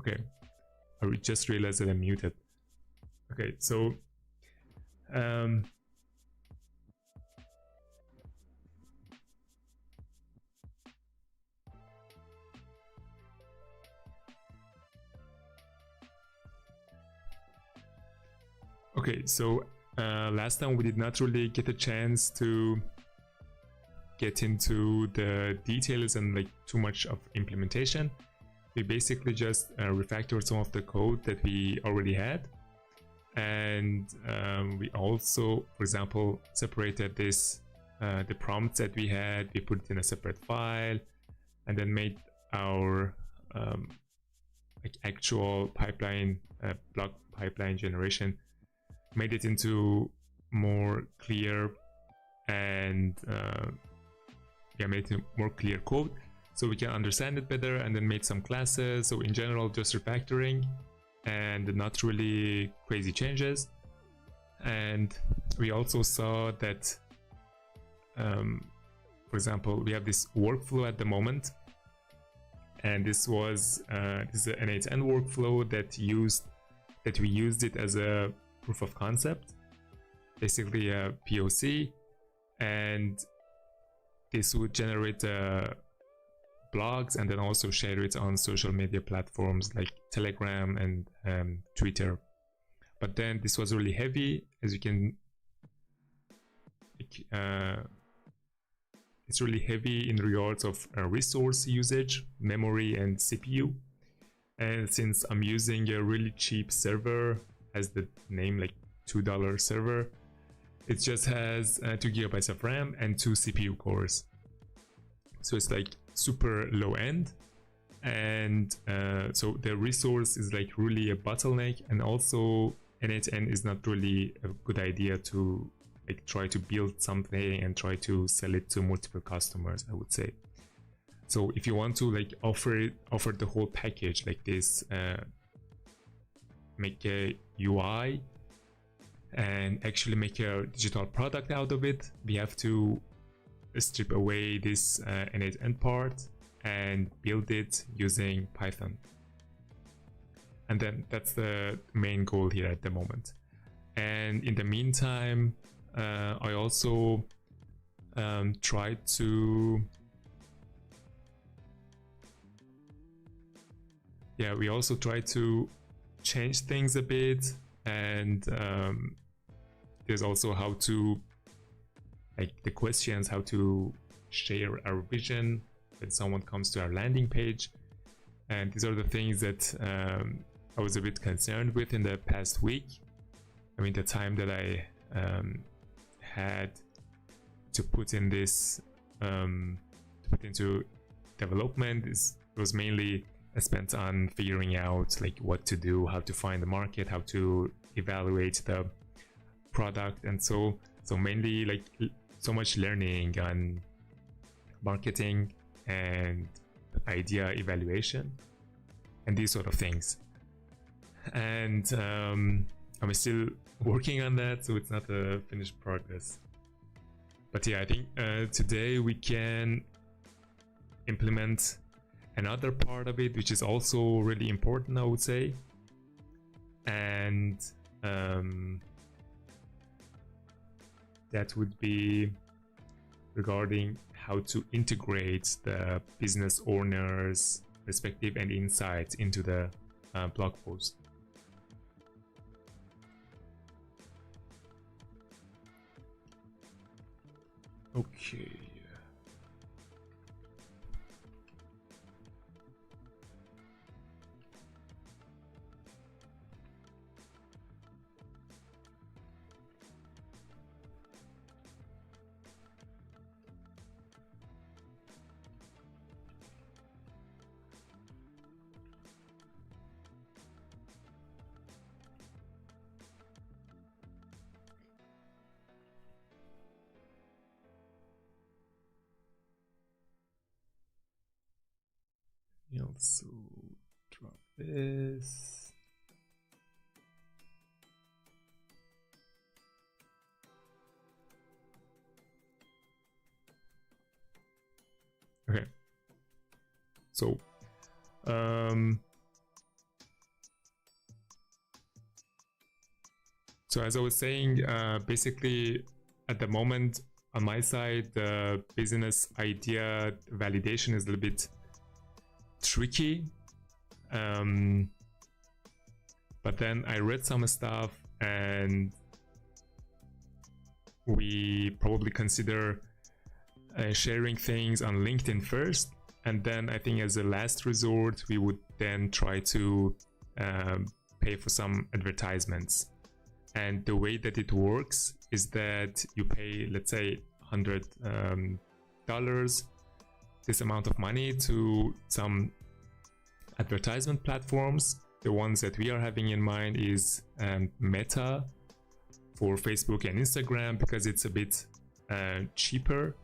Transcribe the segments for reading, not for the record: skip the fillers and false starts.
Okay, I just realized that I'm muted. Okay, so okay, so last time we did not really get a chance to get into the details and like too much of implementation. We basically just refactored some of the code that we already had, and we also, for example, separated this the prompts that we had, we put it in a separate file, and then made our like actual pipeline block pipeline generation, made it into more clear and made it more clear code so we can understand it better, and then made some classes. So in general, just refactoring and not really crazy changes. And we also saw that for example, we have this workflow at the moment, and this is an 8N workflow that we used it as a proof of concept, basically a POC, and this would generate blogs and then also share it on social media platforms like Telegram and Twitter. But then this was really heavy, as you can it's really heavy in regards of resource usage, memory, and CPU. And since I'm using a really cheap server, as the name, like $2 server, it just has 2 GB of RAM and 2 CPU cores. So it's like super low end, and so the resource is like really a bottleneck, and also N8N is not really a good idea to like try to build something and try to sell it to multiple customers, I would say. So if you want to like offer the whole package like this, make a UI and actually make a digital product out of it, we have to strip away this N8N part and build it using Python. And then that's the main goal here at the moment. And in the meantime, I also tried to we also try to change things a bit, and there's also how to like the questions, how to share our vision when someone comes to our landing page. And these are the things that I was a bit concerned with in the past week. I mean, the time that I had to put in this into development was mainly spent on figuring out like what to do, how to find the market, how to evaluate the product, and so mainly like so much learning on marketing and idea evaluation and these sort of things. And I'm still working on that, so it's not a finished progress. But yeah, I think today we can implement another part of it, which is also really important, I would say. And that would be regarding how to integrate the business owner's perspective and insights into the blog post. Okay. Also drop this. Okay, so So as I was saying, basically at the moment on my side, the business idea validation is a little bit tricky. But then I read some stuff, and we probably consider sharing things on LinkedIn first, and then I think as a last resort we would then try to pay for some advertisements. And the way that it works is that you pay, let's say, $100, this amount of money, to some advertisement platforms. The ones that we are having in mind is Meta for Facebook and Instagram, because it's a bit cheaper,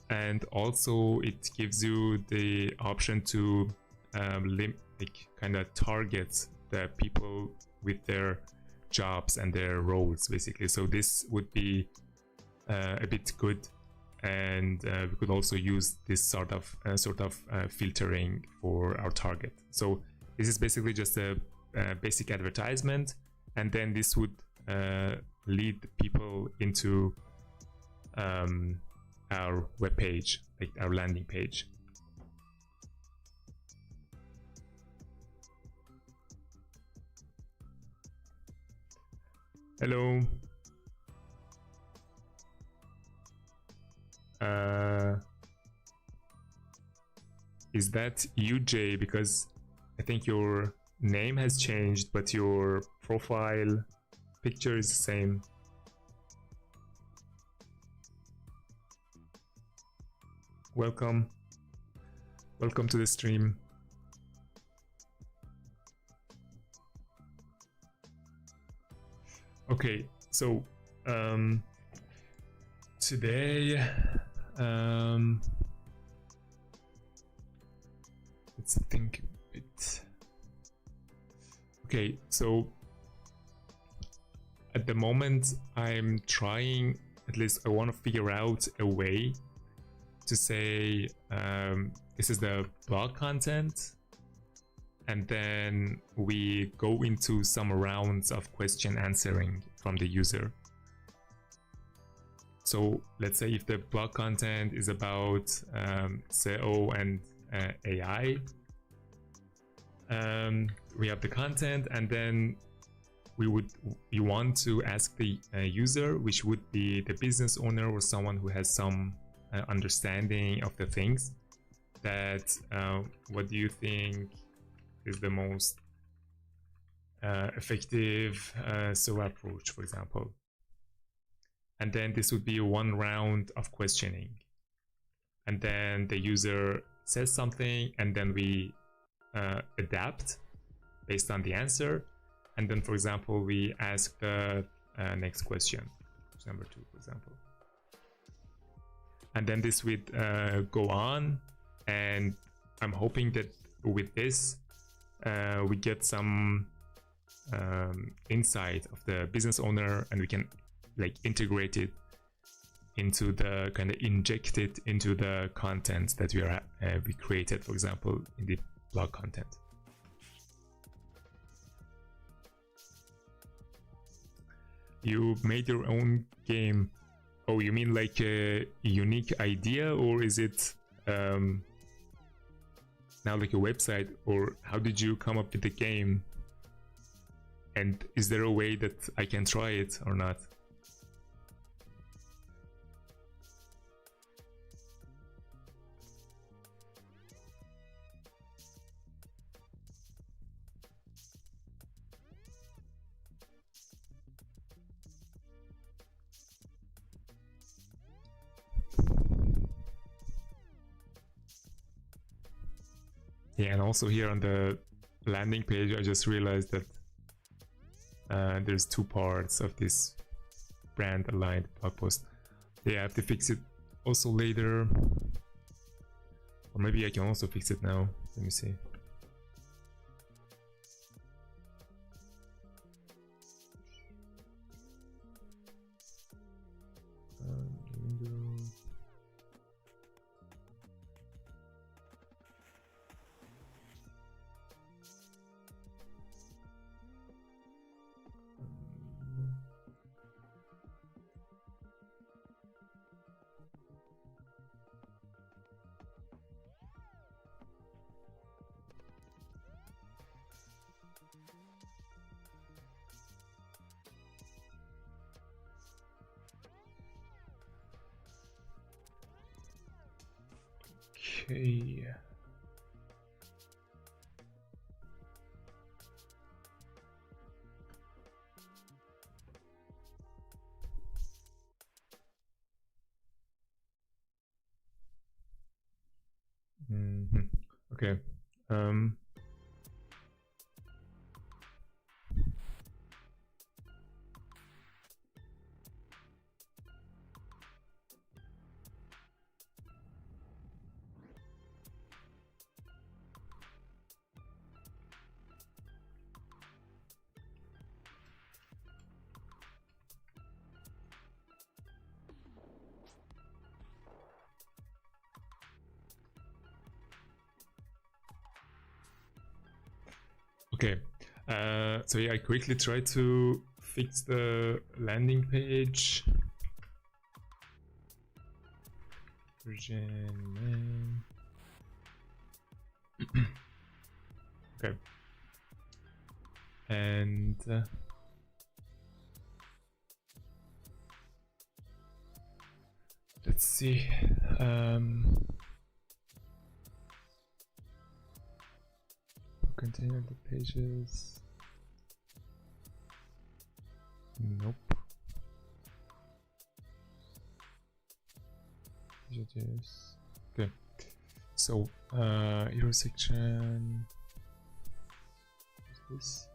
and also it gives you the option to kind of target the people with their jobs and their roles, basically. So this would be a bit good, and we could also use this sort of filtering for our target. So this is basically just a basic advertisement, and then this would lead people into our web page, like our landing page. Hello. Is that you, Jay? Because I think your name has changed, but your profile picture is the same. Welcome to the stream. Okay, so today let's think a bit. Okay, so at the moment I'm trying, at least I want to figure out a way to say this is the blog content, and then we go into some rounds of question answering from the user. So let's say if the blog content is about SEO and AI, we have the content, and then you want to ask the user, which would be the business owner or someone who has some understanding of the things, that what do you think is the most effective SEO approach, for example. And then this would be one round of questioning, and then the user says something, and then we adapt based on the answer. And then, for example, we ask the next question, number 2, for example. And then this would go on, and I'm hoping that with this we get some insight of the business owner, and we can like integrate it into the kind of inject it into the content that we created, for example, in the blog content. You made your own game. Oh, you mean like a unique idea, or is it now like a website, or how did you come up with the game? And is there a way that I can try it or not? Yeah, and also here on the landing page, I just realized that there's 2 parts of this brand aligned blog post. Yeah, I have to fix it also later, or maybe I can also fix it now. Let me see. Okay. Okay. Okay, so yeah, I quickly try to fix the landing page. Version name. Okay, and let's see. Container the pages. Nope. Pages. Okay. So hero section. What's this?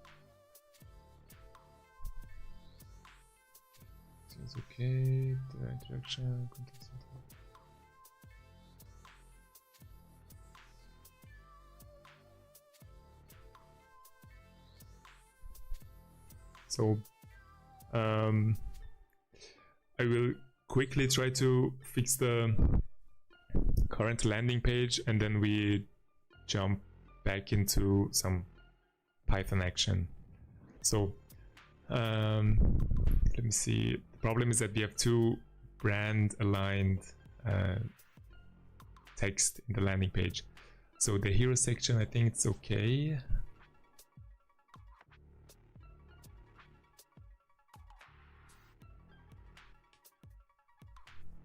It's okay. The interaction. Content center. So I will quickly try to fix the current landing page, and then we jump back into some Python action. So let me see. The problem is that we have two brand aligned text in the landing page. So the hero section, I think it's okay.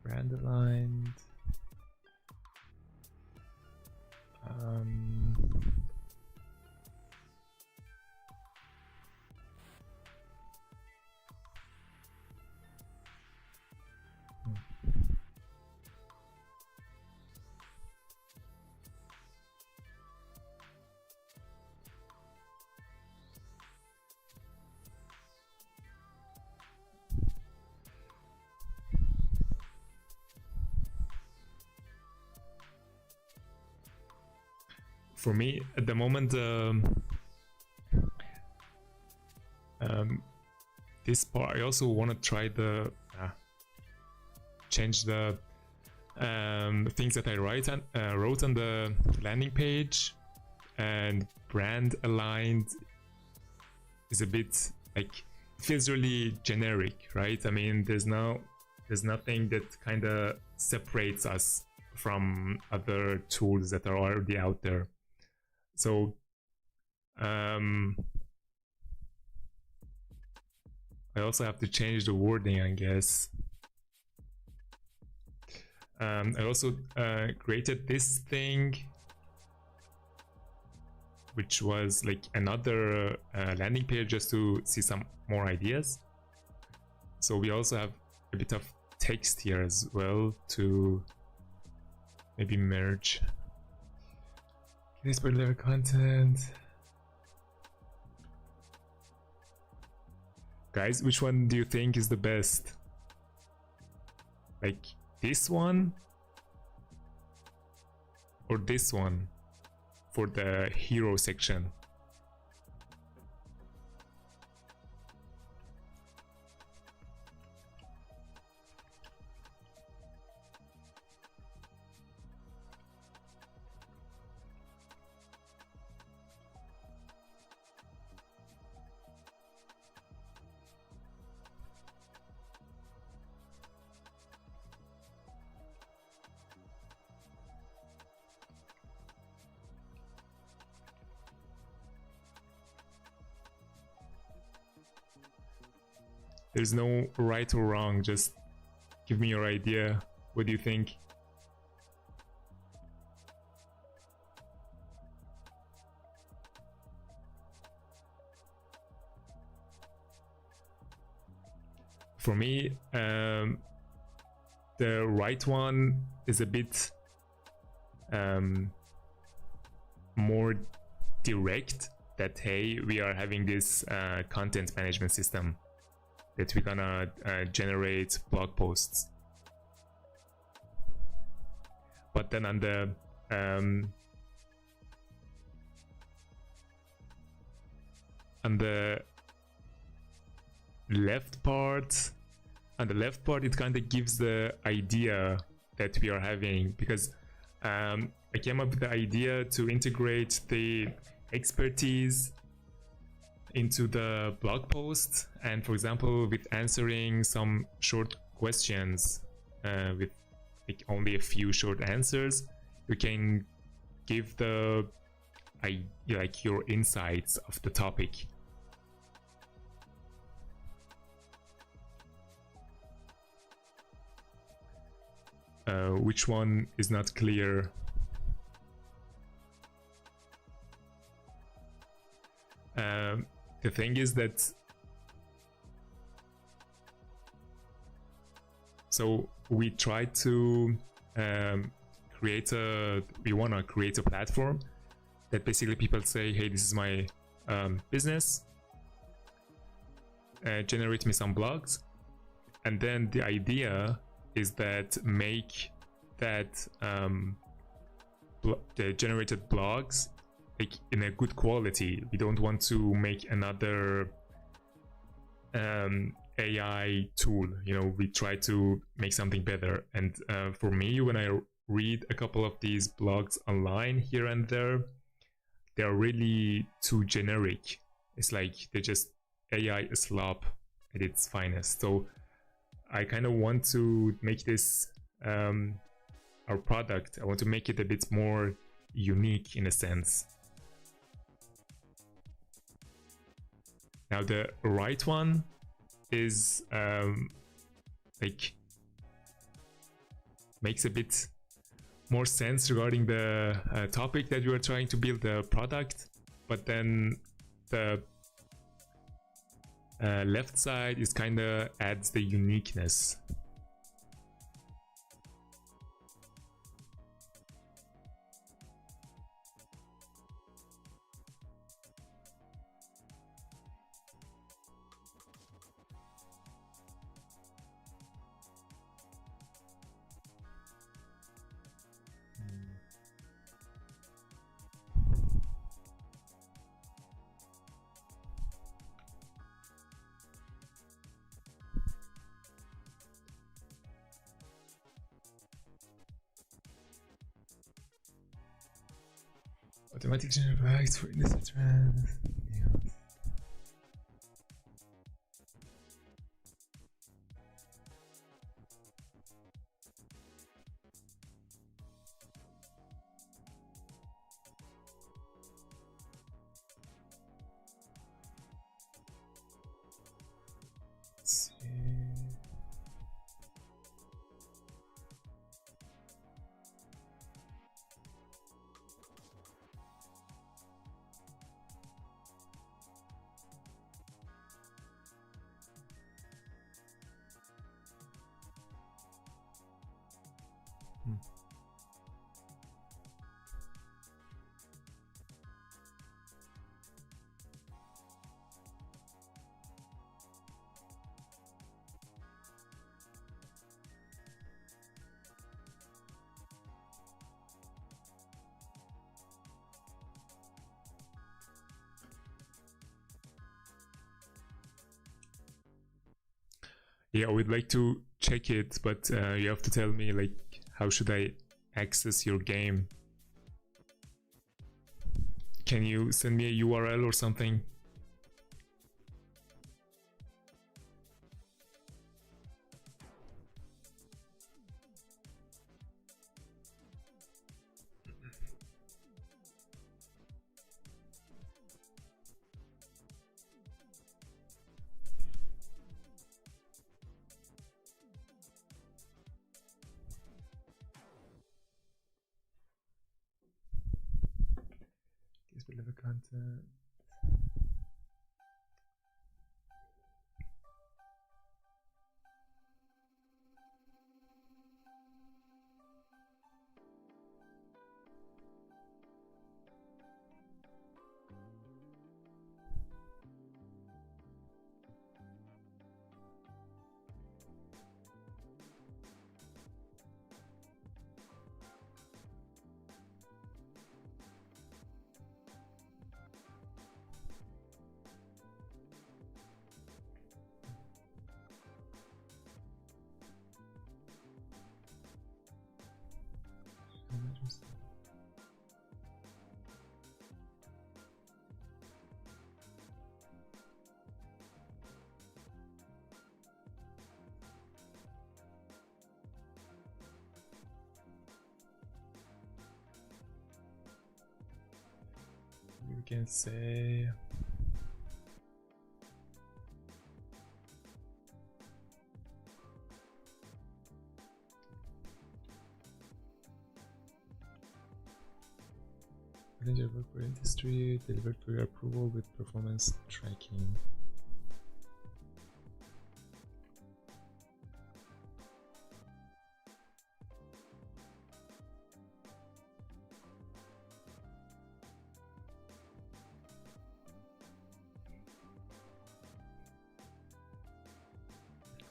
Brand aligned. For me, at the moment, this part, I also want to try the change the things that I wrote on the landing page, and brand aligned is a bit like, it feels really generic, right? I mean, there's nothing that kind of separates us from other tools that are already out there. So I also have to change the wording, I guess. I also created this thing, which was like another landing page, just to see some more ideas. So we also have a bit of text here as well to maybe merge. This particular content. Guys, which one do you think is the best? Like this one or this one for the hero section? There's no right or wrong, just give me your idea. What do you think? for me, the right one is a bit more direct, that hey, we are having this content management system that we're gonna generate blog posts. But then on the left part, it kind of gives the idea that we are having, because I came up with the idea to integrate the expertise into the blog post, and for example with answering some short questions with like only a few short answers, you can give the like your insights of the topic. Which one is not clear? The thing is that, so we try to we want to create a platform that basically people say, hey, this is my business, generate me some blogs, and then the idea is that make that the generated blogs like in a good quality. We don't want to make another AI tool, you know, we try to make something better. And for me, when I read a couple of these blogs online here and there, they're really too generic. It's like they're just AI slop at its finest. So I kind of want to make this our product. I want to make it a bit more unique in a sense. Now the right one is like makes a bit more sense regarding the topic that you are trying to build the product, but then the left side is kind of adds the uniqueness. Automatic generates for innocent trends. Let's see. Yeah, I would like to check it, but you have to tell me, like, how should I access your game? Can you send me a URL or something? Deliver content. You can say manager work for industry, delivered for your approval with performance tracking.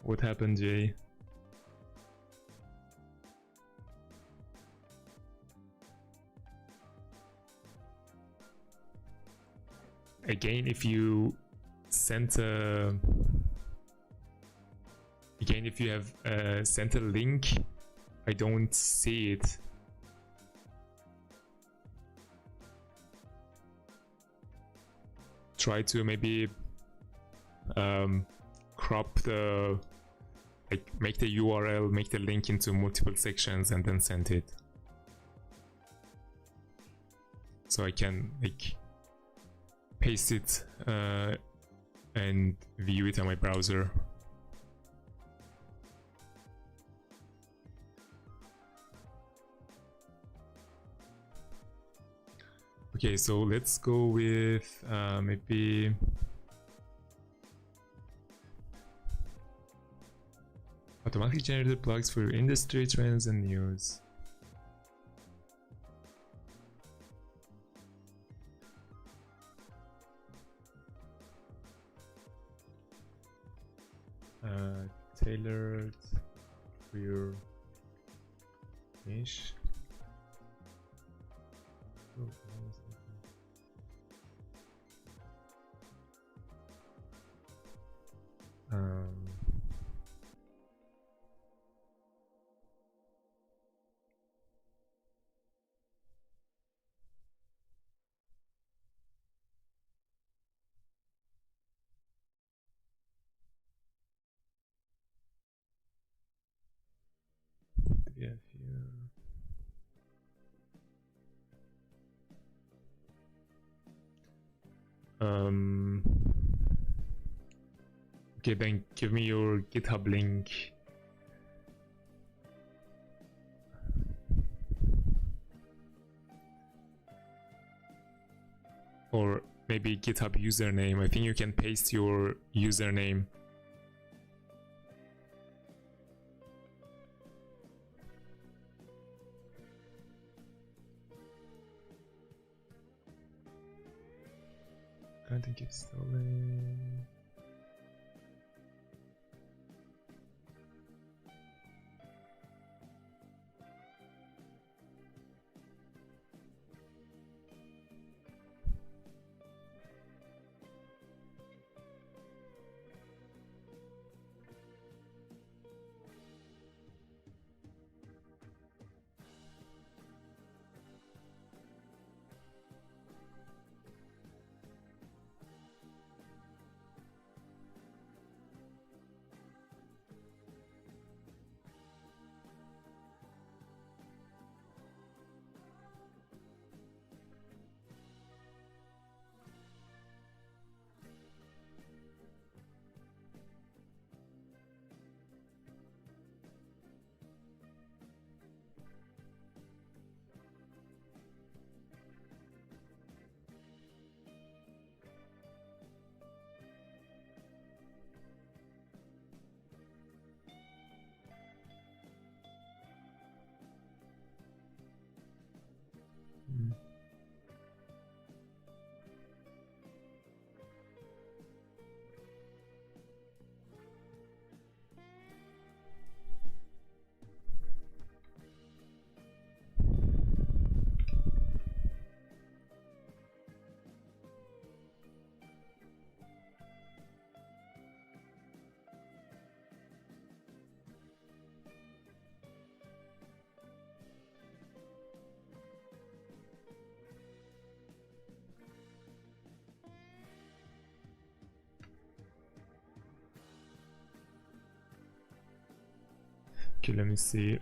What happened, Jay? Again, if you sent a if you have sent a link, I don't see it. Try to maybe crop the, like, make the URL, make the link into multiple sections and then send it. So I can like paste it and view it on my browser. Okay, so let's go with maybe automatically generated blogs for industry trends and news. Tailored for your niche. Yeah, here. Okay, then give me your GitHub link. Or maybe GitHub username. I think you can paste your username. I think it's stolen. Okay, let me see.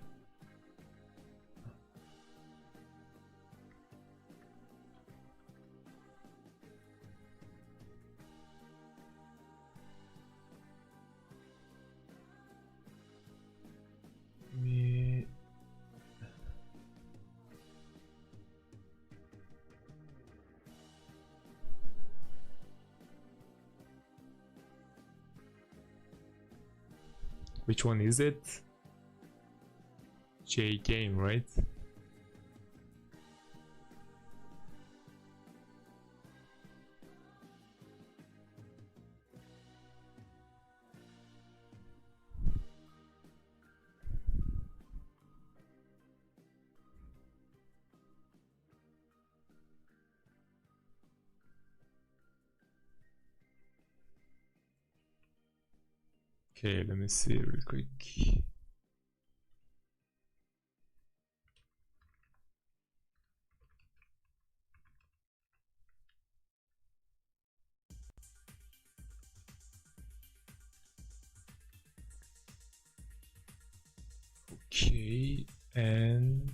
Which one is it? J game, right? Okay, let me see real quick. Okay, and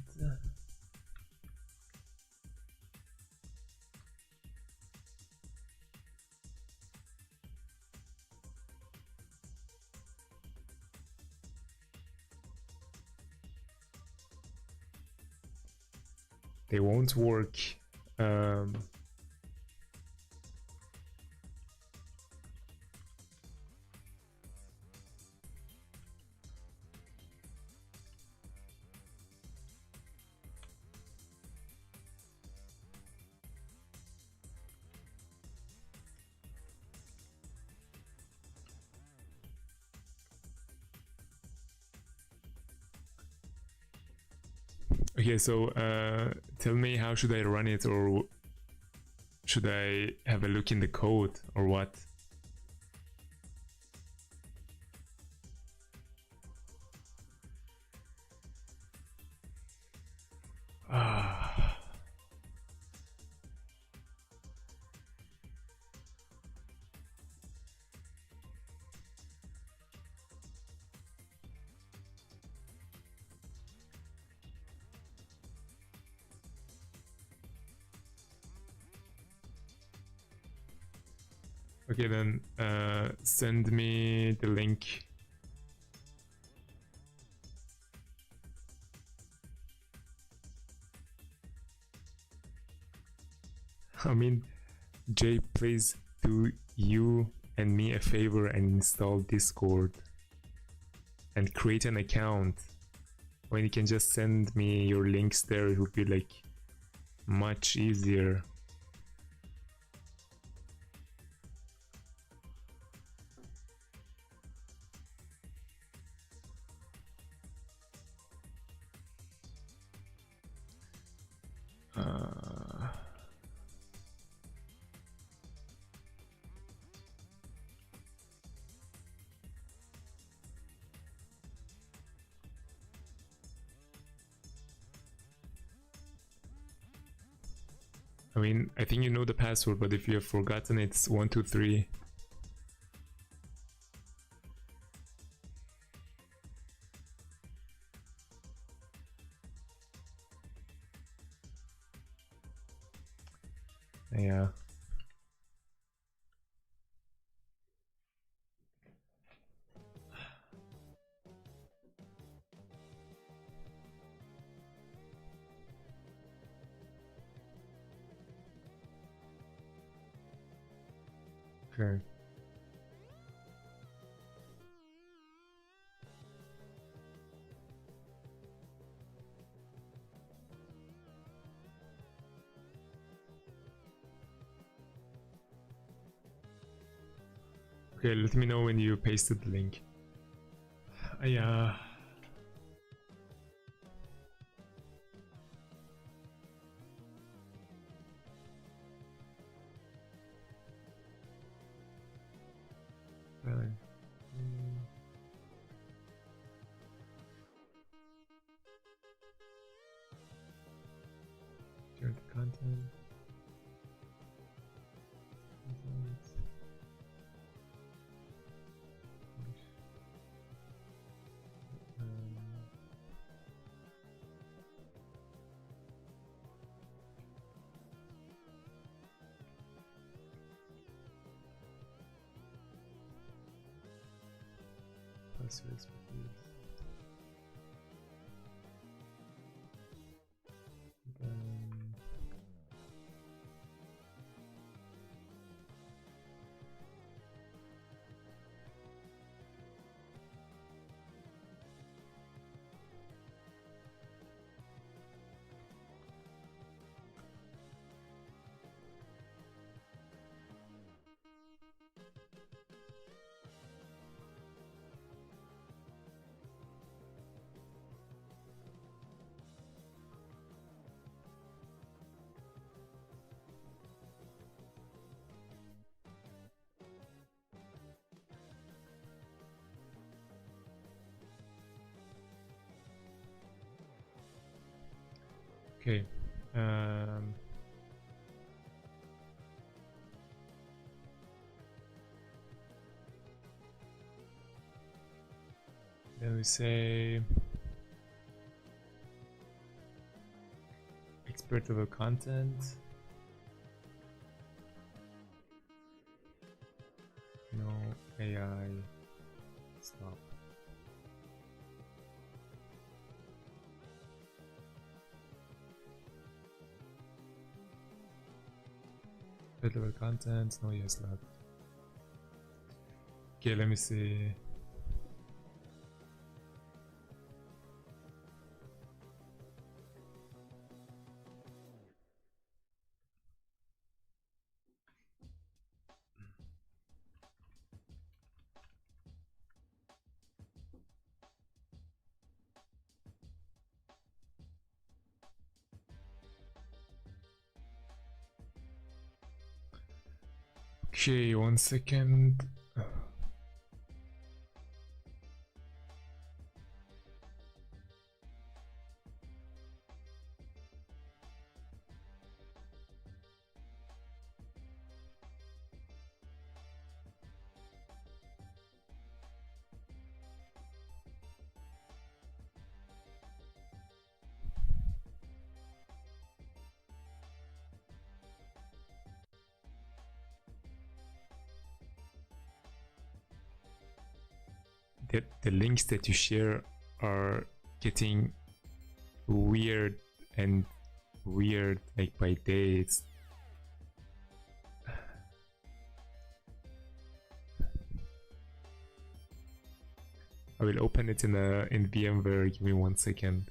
they won't work. Okay, so tell me, how should I run it, or should I have a look in the code, or what? Okay, then send me the link. I mean, Jay, please do you and me a favor and install Discord and create an account. When you can just send me your links there, it would be like much easier. I mean, I think you know the password, but if you have forgotten, it's 123. Yeah. Okay. Okay, let me know when you pasted the link. Yeah. Share the content. What's your expertise? Okay. Then we say expert level content. No AI stop. Expert level content. No yes lab. Okay, let me see. Okay, 1 second. The links that you share are getting weird and weird like by days. I will open it in VMware. Give me 1 second.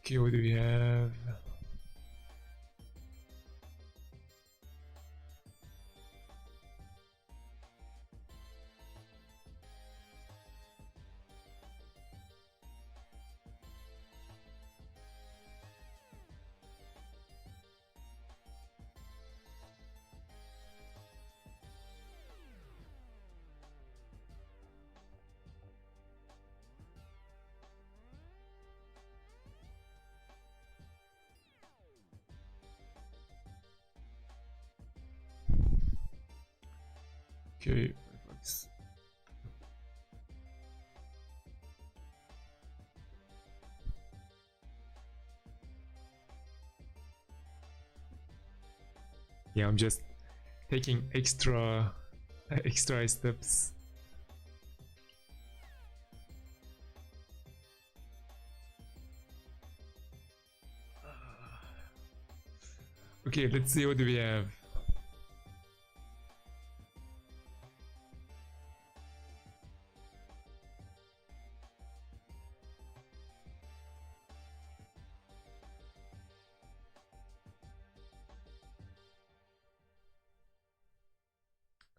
Okay, what do we have? Okay, yeah, I'm just taking extra steps. Okay, let's see what do we have.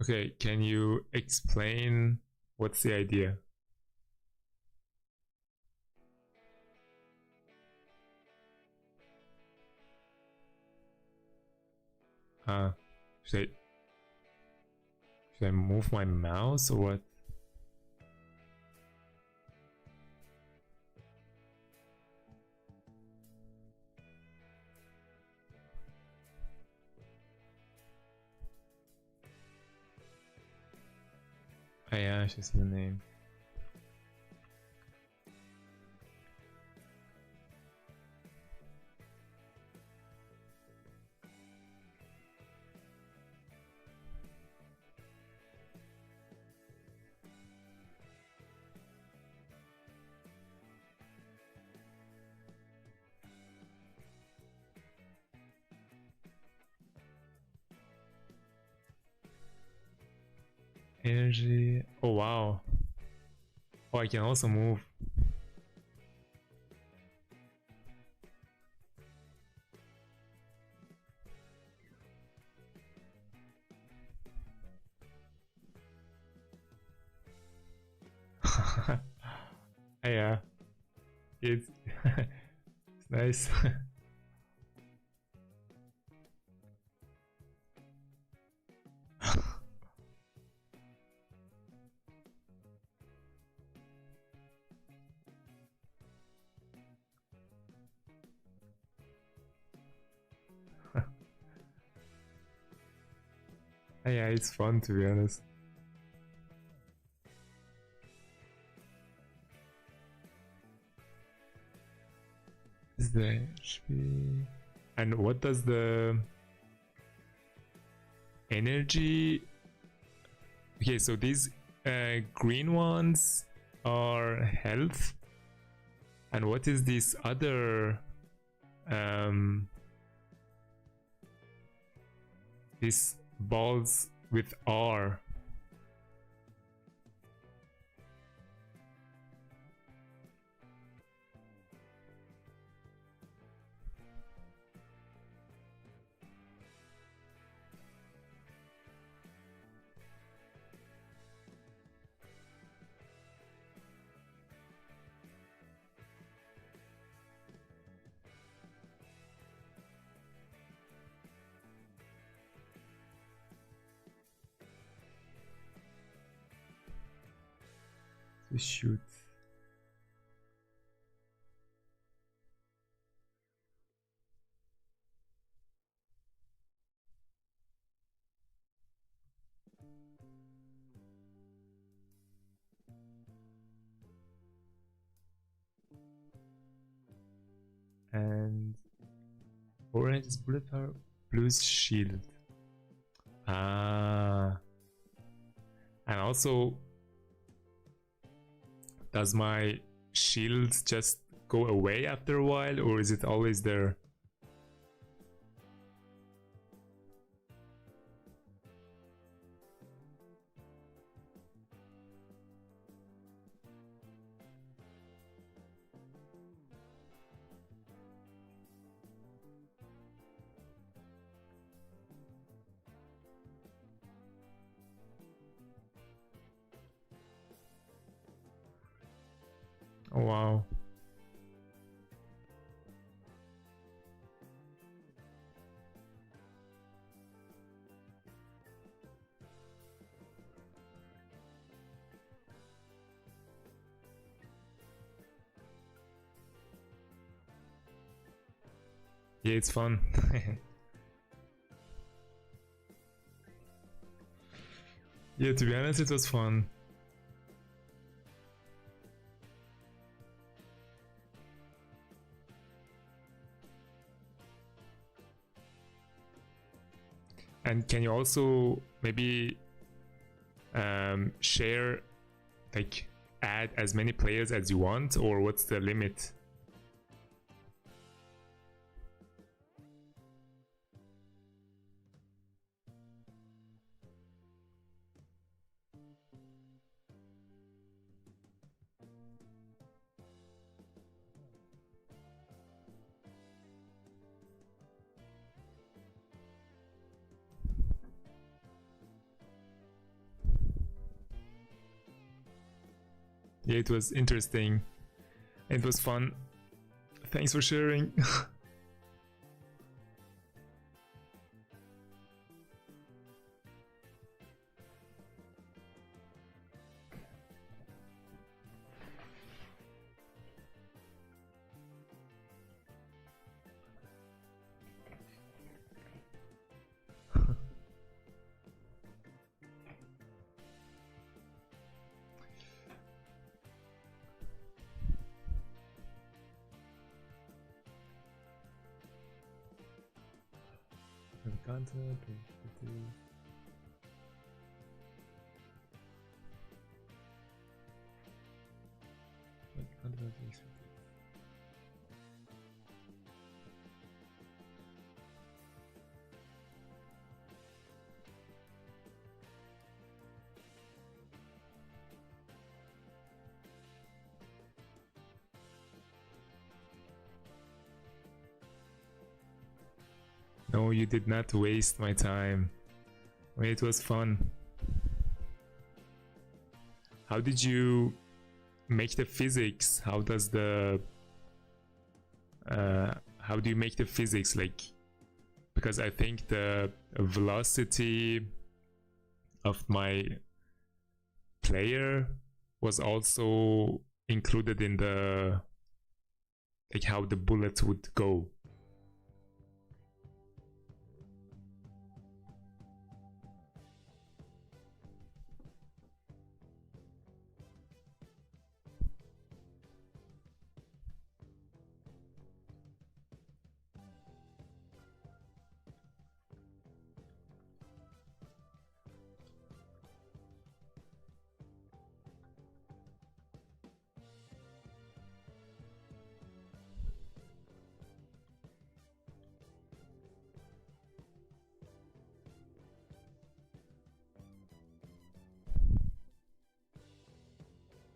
Okay, can you explain what's the idea? Should I move my mouse or what? Oh yeah, I should see the name. Energy. Oh wow. Oh, I can also move. Yeah, it's, it's nice. Yeah, it's fun to be honest. Is the HP? And what does the energy? Okay, so these green ones are health, and what is this other? These balls with R. To shoot. And orange is bullet power, blue is shield. Ah. And also, does my shield just go away after a while, or is it always there? Oh wow. Yeah, it's fun. Yeah, to be honest, it was fun. And can you also maybe share, like, add as many players as you want, or what's the limit? Yeah, it was interesting. It was fun. Thanks for sharing. content. No, you did not waste my time. I mean, it was fun. How did you make the physics? How does the how do you make the physics, like, because I think the velocity of my player was also included in the, like, how the bullet would go.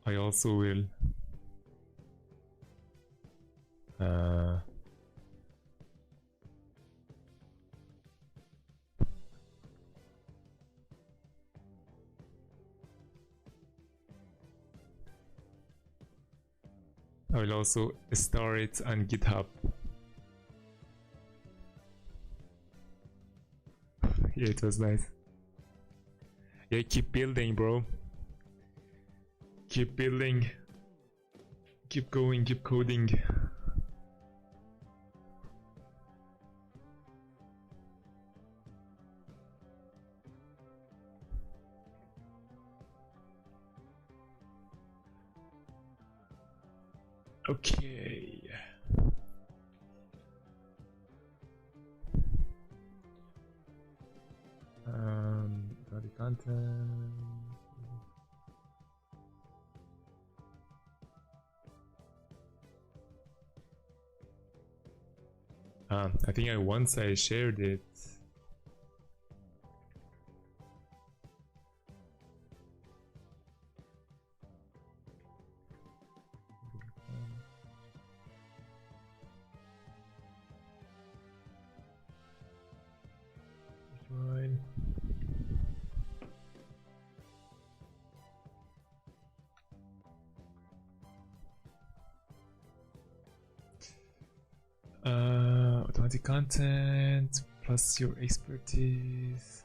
I also will I will also store it on GitHub. Yeah, it was nice. Yeah, keep building, bro. Keep building. Keep going, keep coding. Okay. Got the content. I think once I shared it. Fine. Automatic content plus your expertise.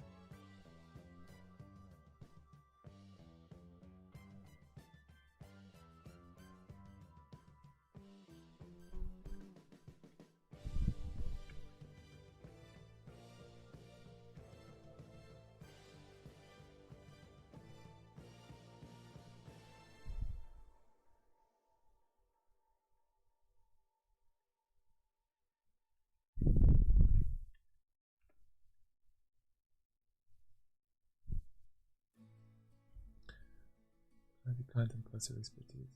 Automatic content plus your expertise.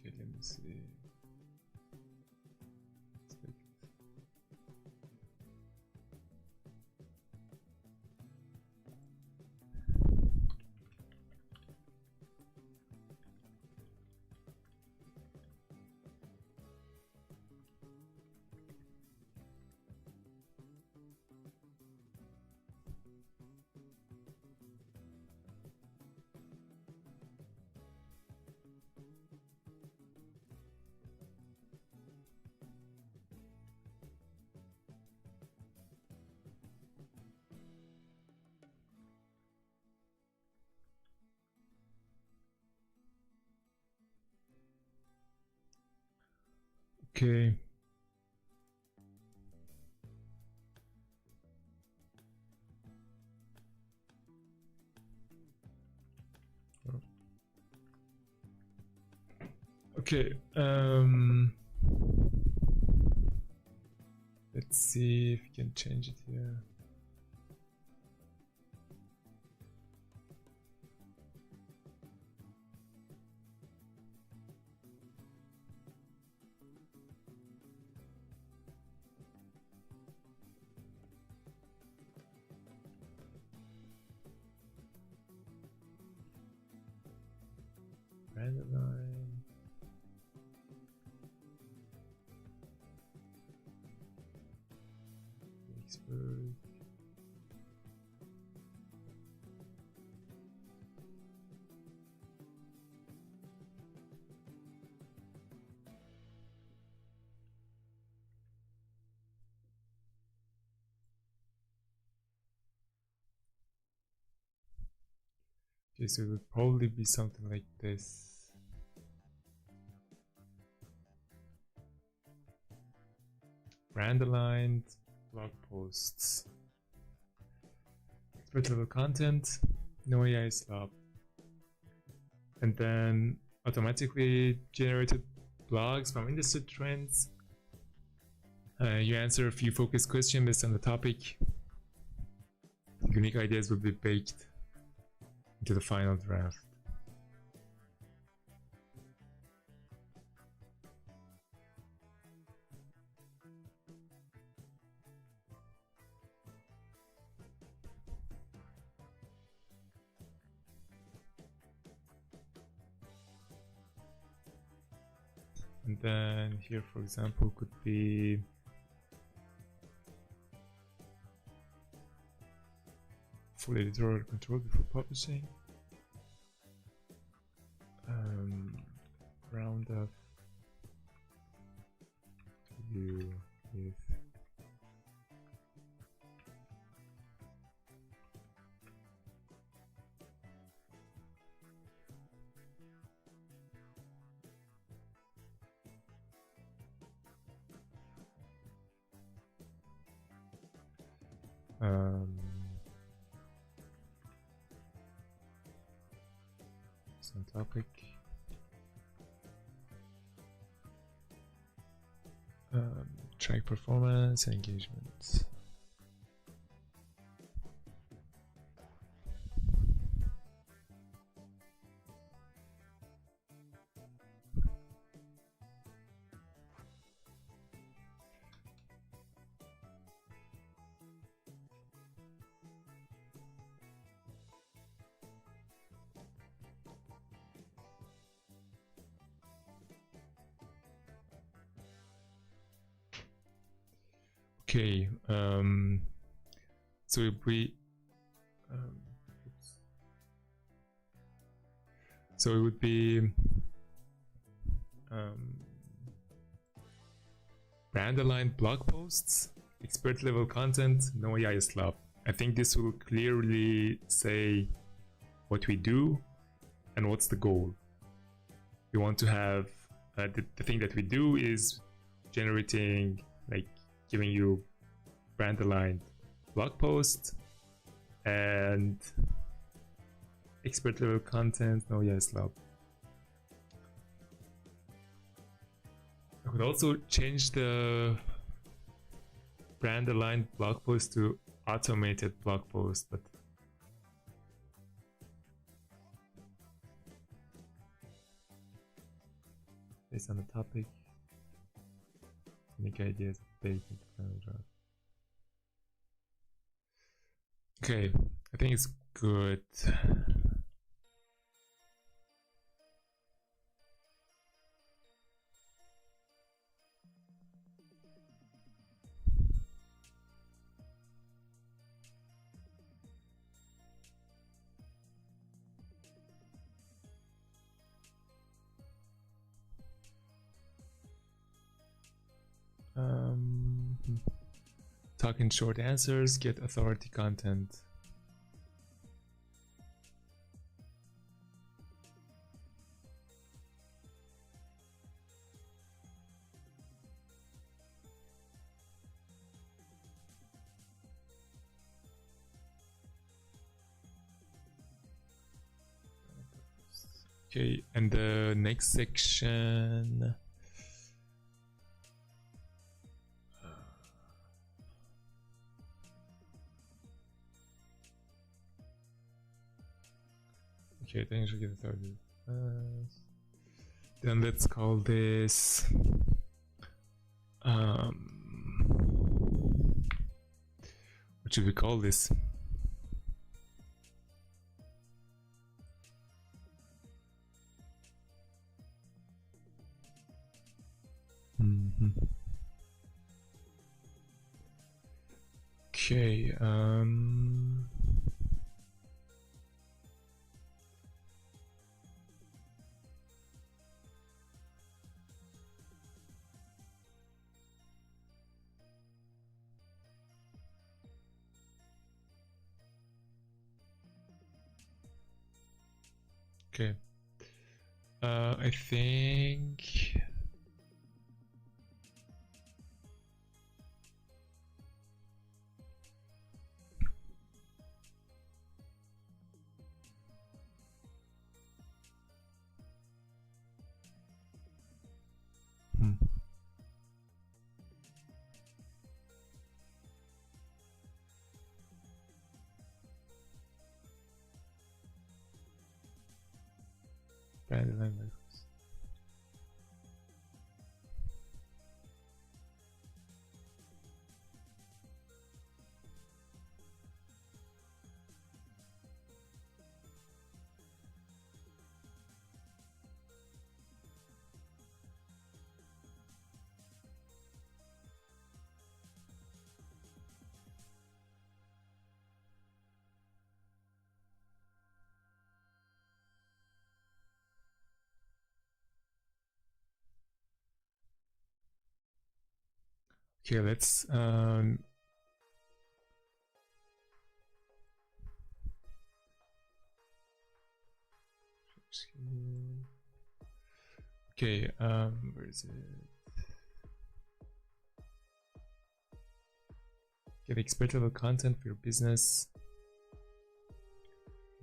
Okay, let me see. Okay. Okay. Let's see if we can change it here. Random line. Expert. Okay, so it would probably be something like this. Brand aligned blog posts. Expert level content, no AI slop. And then automatically generated blogs from industry trends. You answer a few focused questions based on the topic. Unique ideas will be baked into the final draft. And then here, for example, could be full editorial control before publishing. Round up you with some topic. Track performance and engagement. Okay, so if we so it would be brand aligned blog posts, expert level content, no AI slop. I think this will clearly say what we do and what's the goal. We want to have the thing that we do is generating, like, giving you brand aligned blog posts and expert level content, no AI slop. I could also change the brand aligned blog post to automated blog post, but based on the topic. Unique ideas of baking. Okay, I think it's good. Talk in short answers, get authority content. Okay, and the next section. Okay, then you should get started. Then let's call this what should we call this? Okay, okay. I think brand language. Okay, let's okay, where is it? Get expert level content for your business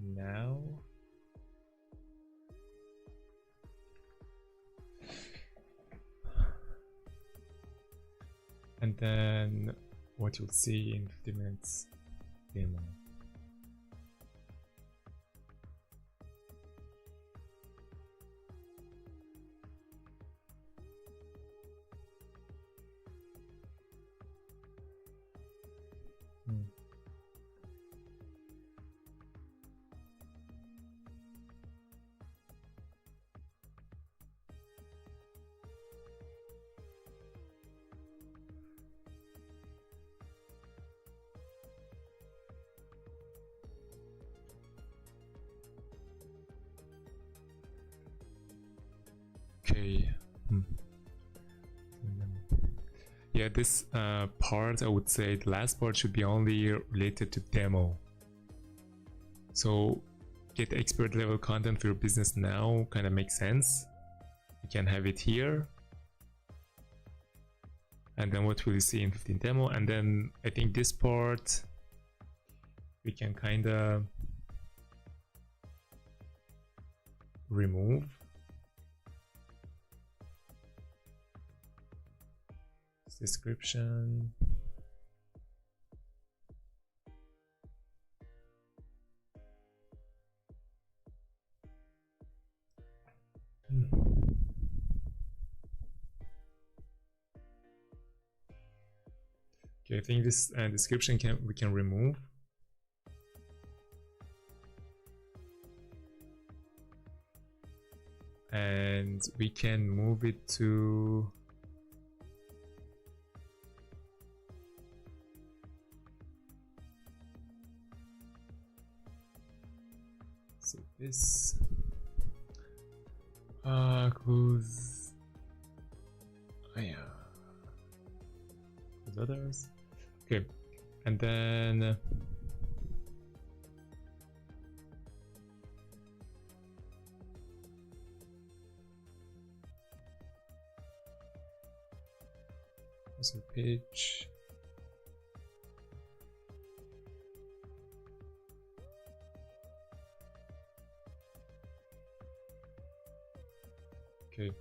now. And then what you'll see in 50 minutes demo. Okay. Yeah, this part, I would say the last part should be only related to demo. So get expert level content for your business now kind of makes sense. You can have it here. And then what will you see in 15 demo? And then I think this part we can kind of remove. Description. think this description we can remove. And we can move it to this close close others. Okay, and then there's a page. Okay.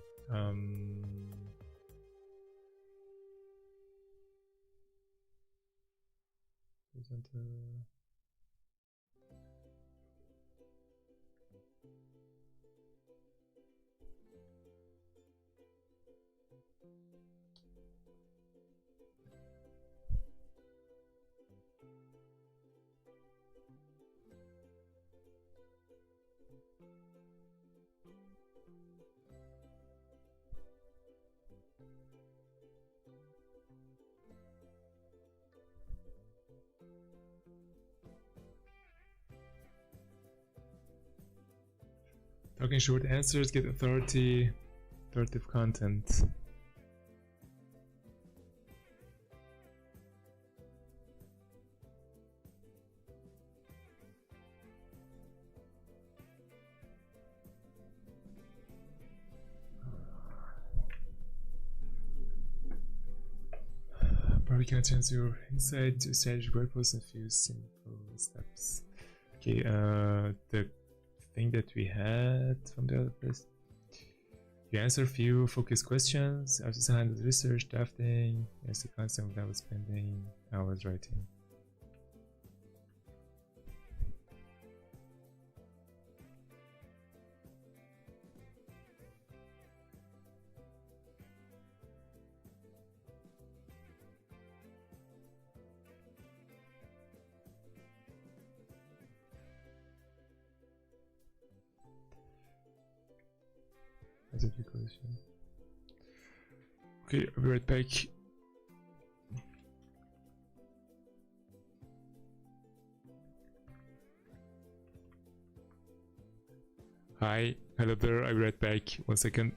Talking short answers get authoritative content. Probably can change your insight to strategic workflows and few simple steps. Okay, the thing that we had from the other place. You answer a few focused questions. I just handled research, drafting, as the concept without spending hours writing. That's a good question. Okay, I'll be right back. Hi, hello there, I'll be right back. 1 second.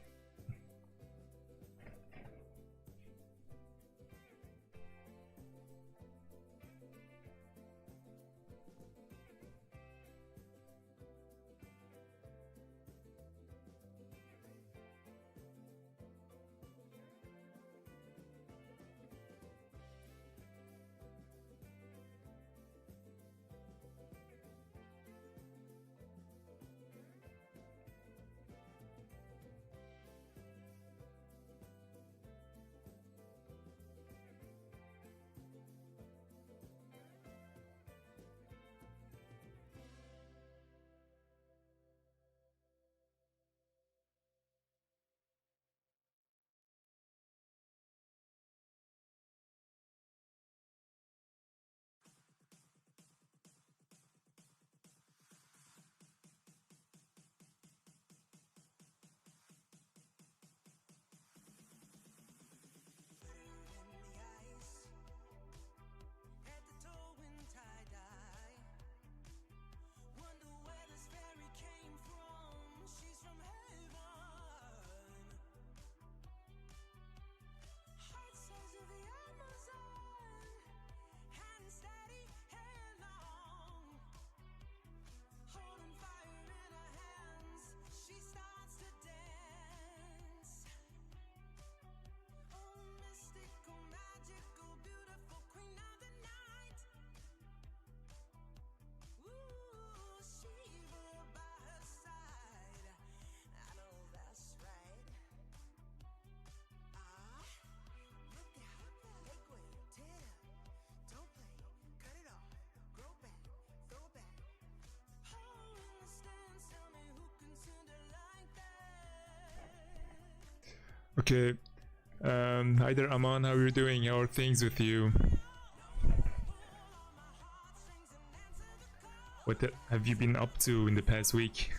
Okay, hi there, Aman. How are you doing? How are things with you? What have you been up to in the past week?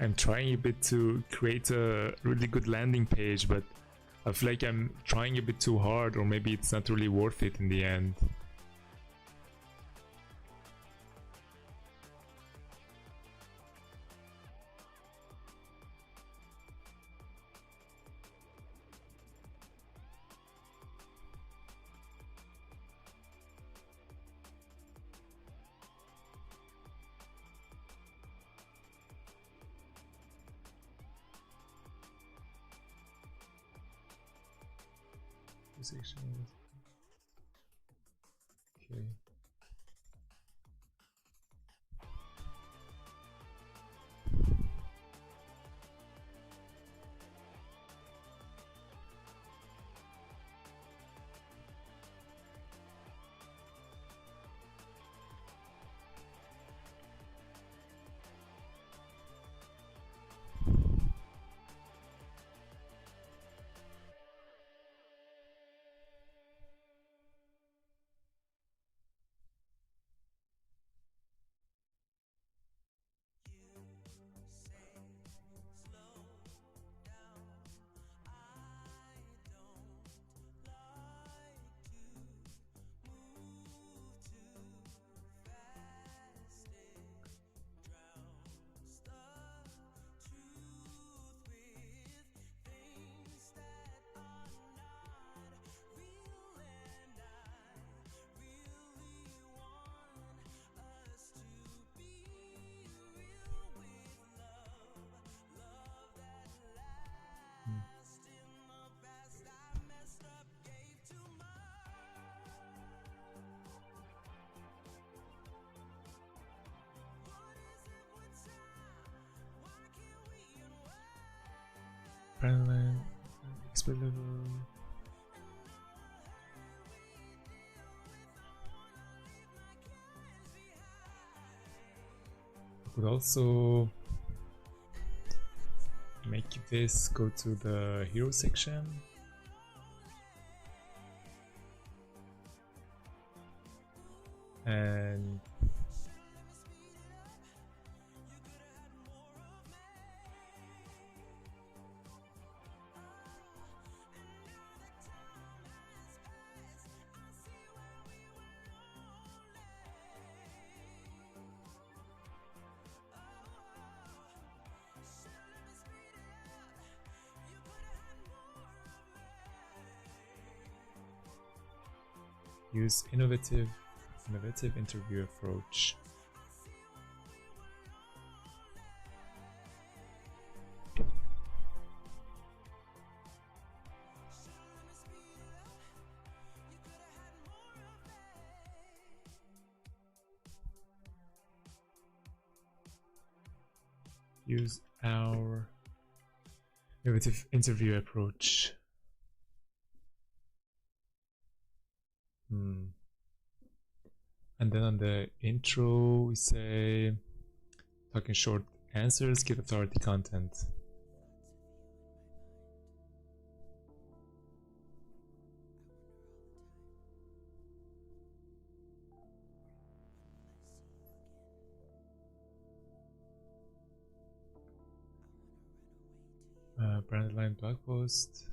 I'm trying a bit to create a really good landing page, but I feel like I'm trying a bit too hard, or maybe it's not really worth it in the end. Sections. Okay. Brandline, expert level. I could also make this go to the hero section. And use innovative interview approach. Use our innovative interview approach. And then on the intro, we say talking short answers, get authority content. Brand line blog post.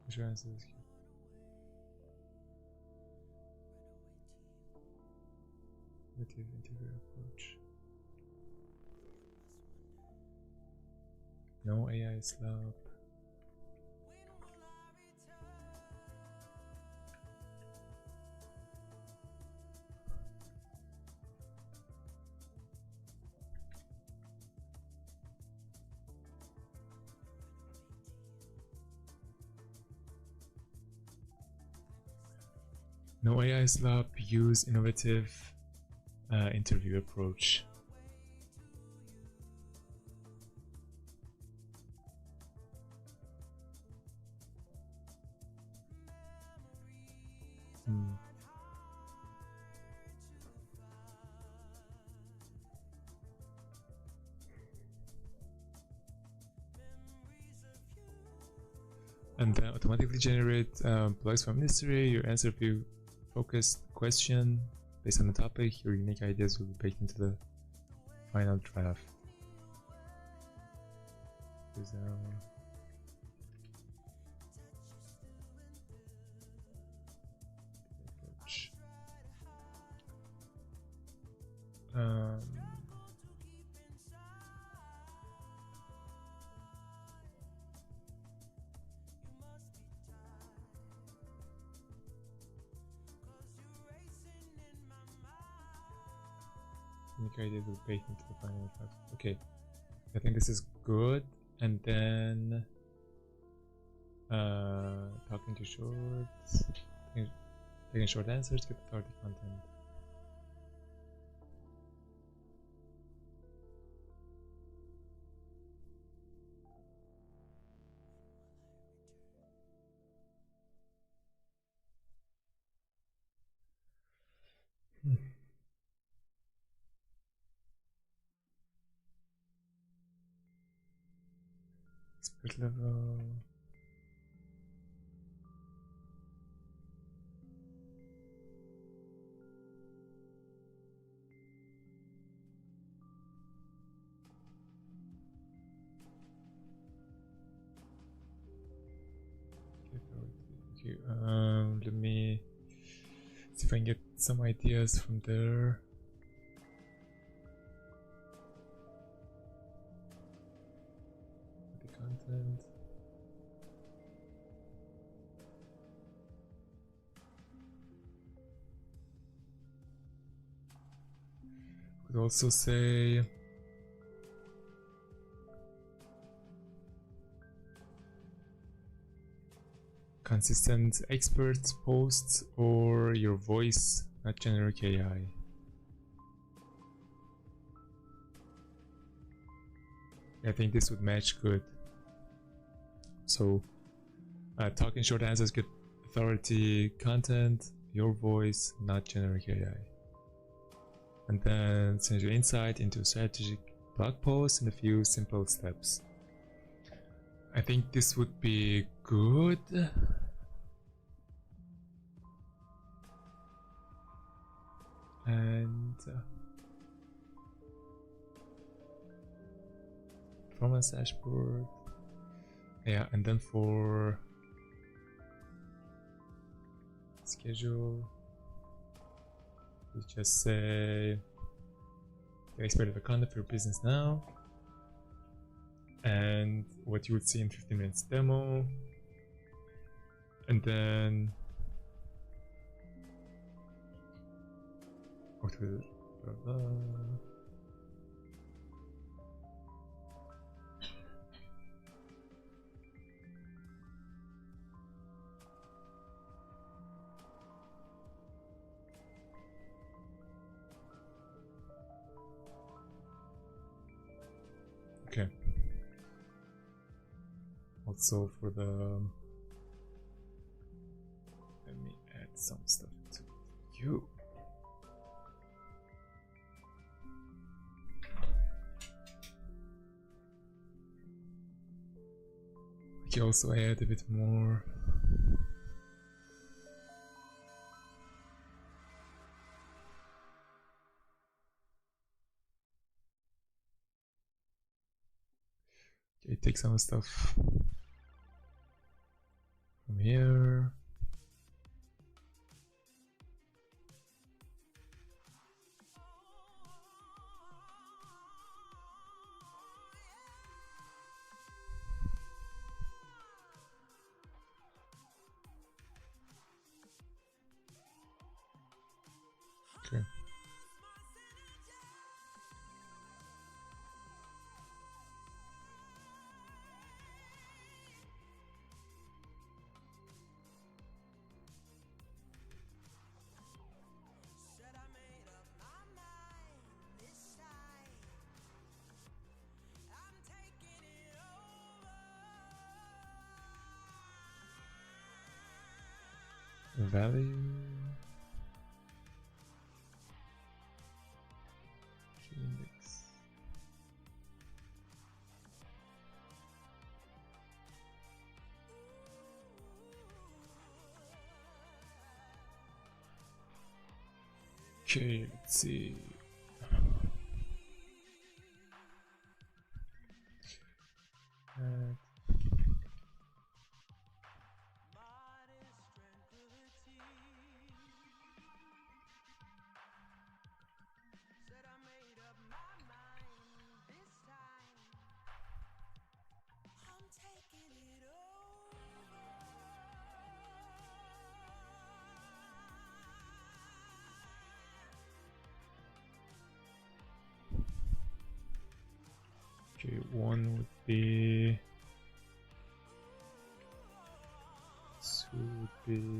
Assurances. Interview approach. No AI slop. No AI slop. Use innovative interview approach. And then automatically generate blogs from industry. You answer a few focused question based on the topic. Your unique ideas will be baked into the final draft. Unique ideas will be baked into the final draft. Okay, I think this is good. And then talking to shorts, taking short answers, get authority content. Expert level. Okay, let me see if I can get some ideas from there. The content. Could also say consistent expert posts or your voice, not generic AI. I think this would match good. So talking short answers, get authority content, your voice, not generic AI. And then send your insight into strategic blog posts in a few simple steps. I think this would be good. And performance dashboard. Yeah, and then for schedule, we just say the expert of the content for your business now, and what you would see in 15 minutes demo, and then go to blah, blah. Okay. Also for the, let me some stuff to you. We can also add a bit more. Okay, take some stuff from here. Okay. Value. Index. Okay, let's see. Okay, one would be, two would be,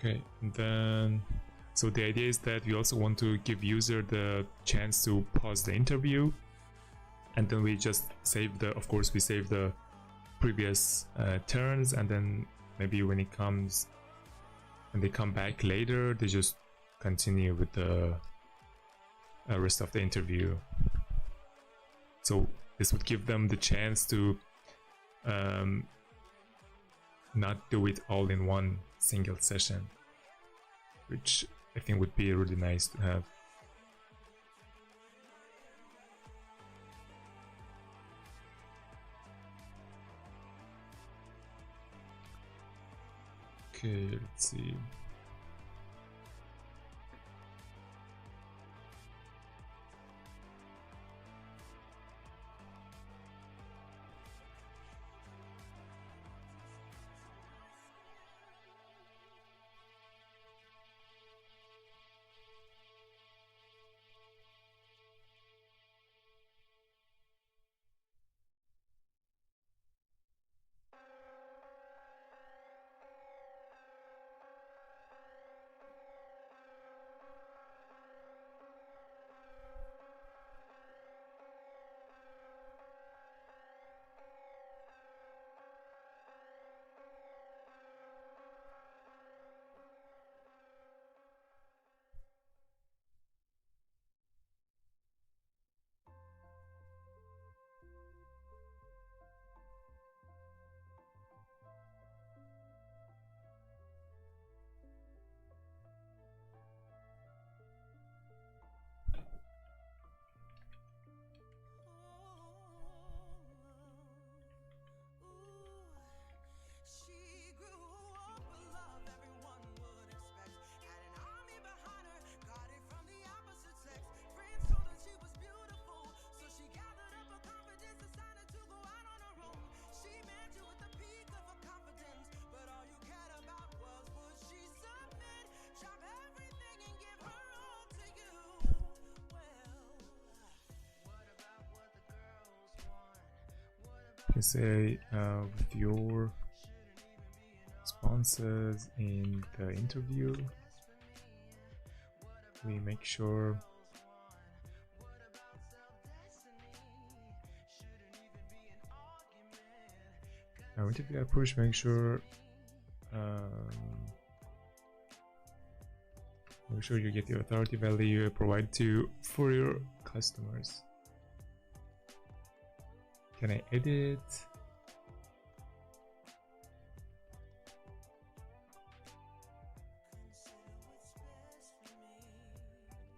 okay, and then, so the idea is that we also want to give user the chance to pause the interview, and then we just save the, of course we save the previous turns, and then maybe when it comes, when they come back later, they just continue with the rest of the interview. So this would give them the chance to not do it all in one single session, which I think would be really nice to have. Okay, let's see. You say with your responses in the interview, we make sure our interview approach, make sure you get the authority value provided to for your customers. Can I edit?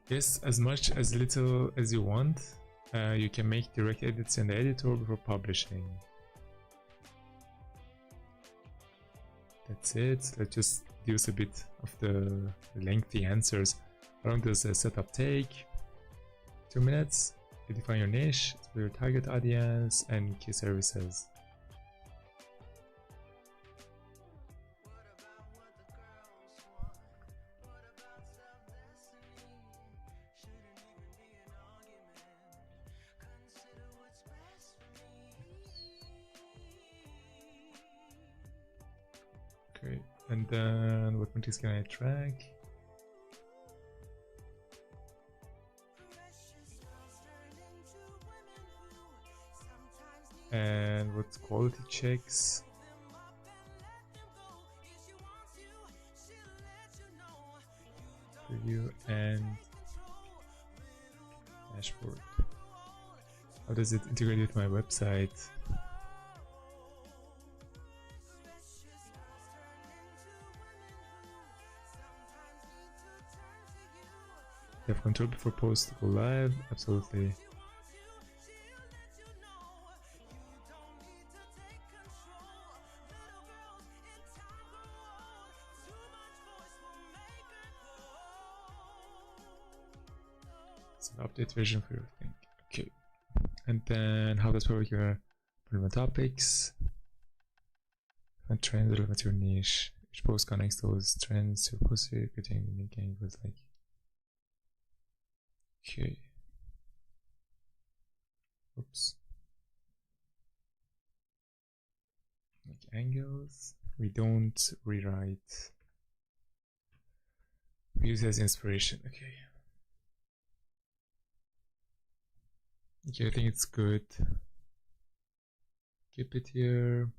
Yes, as much as little as you want. You can make direct edits in the editor before publishing. That's it. Let's just use a bit of the lengthy answers. How long does the setup take? 2 minutes. You define your niche, your target audience, and key services. Okay, and then what metrics can I track? And what quality checks? Preview and dashboard. How does it integrate with my website? You have control before post to go live? Absolutely. It's an update version for everything. Okay. And then how does public your relevant topics and trends relevant to your niche? Each post connects those trends to your post getting unique angles like. Okay. Oops. Like angles. We don't rewrite. We use it as inspiration. Okay. Okay, I think it's good. Keep it here.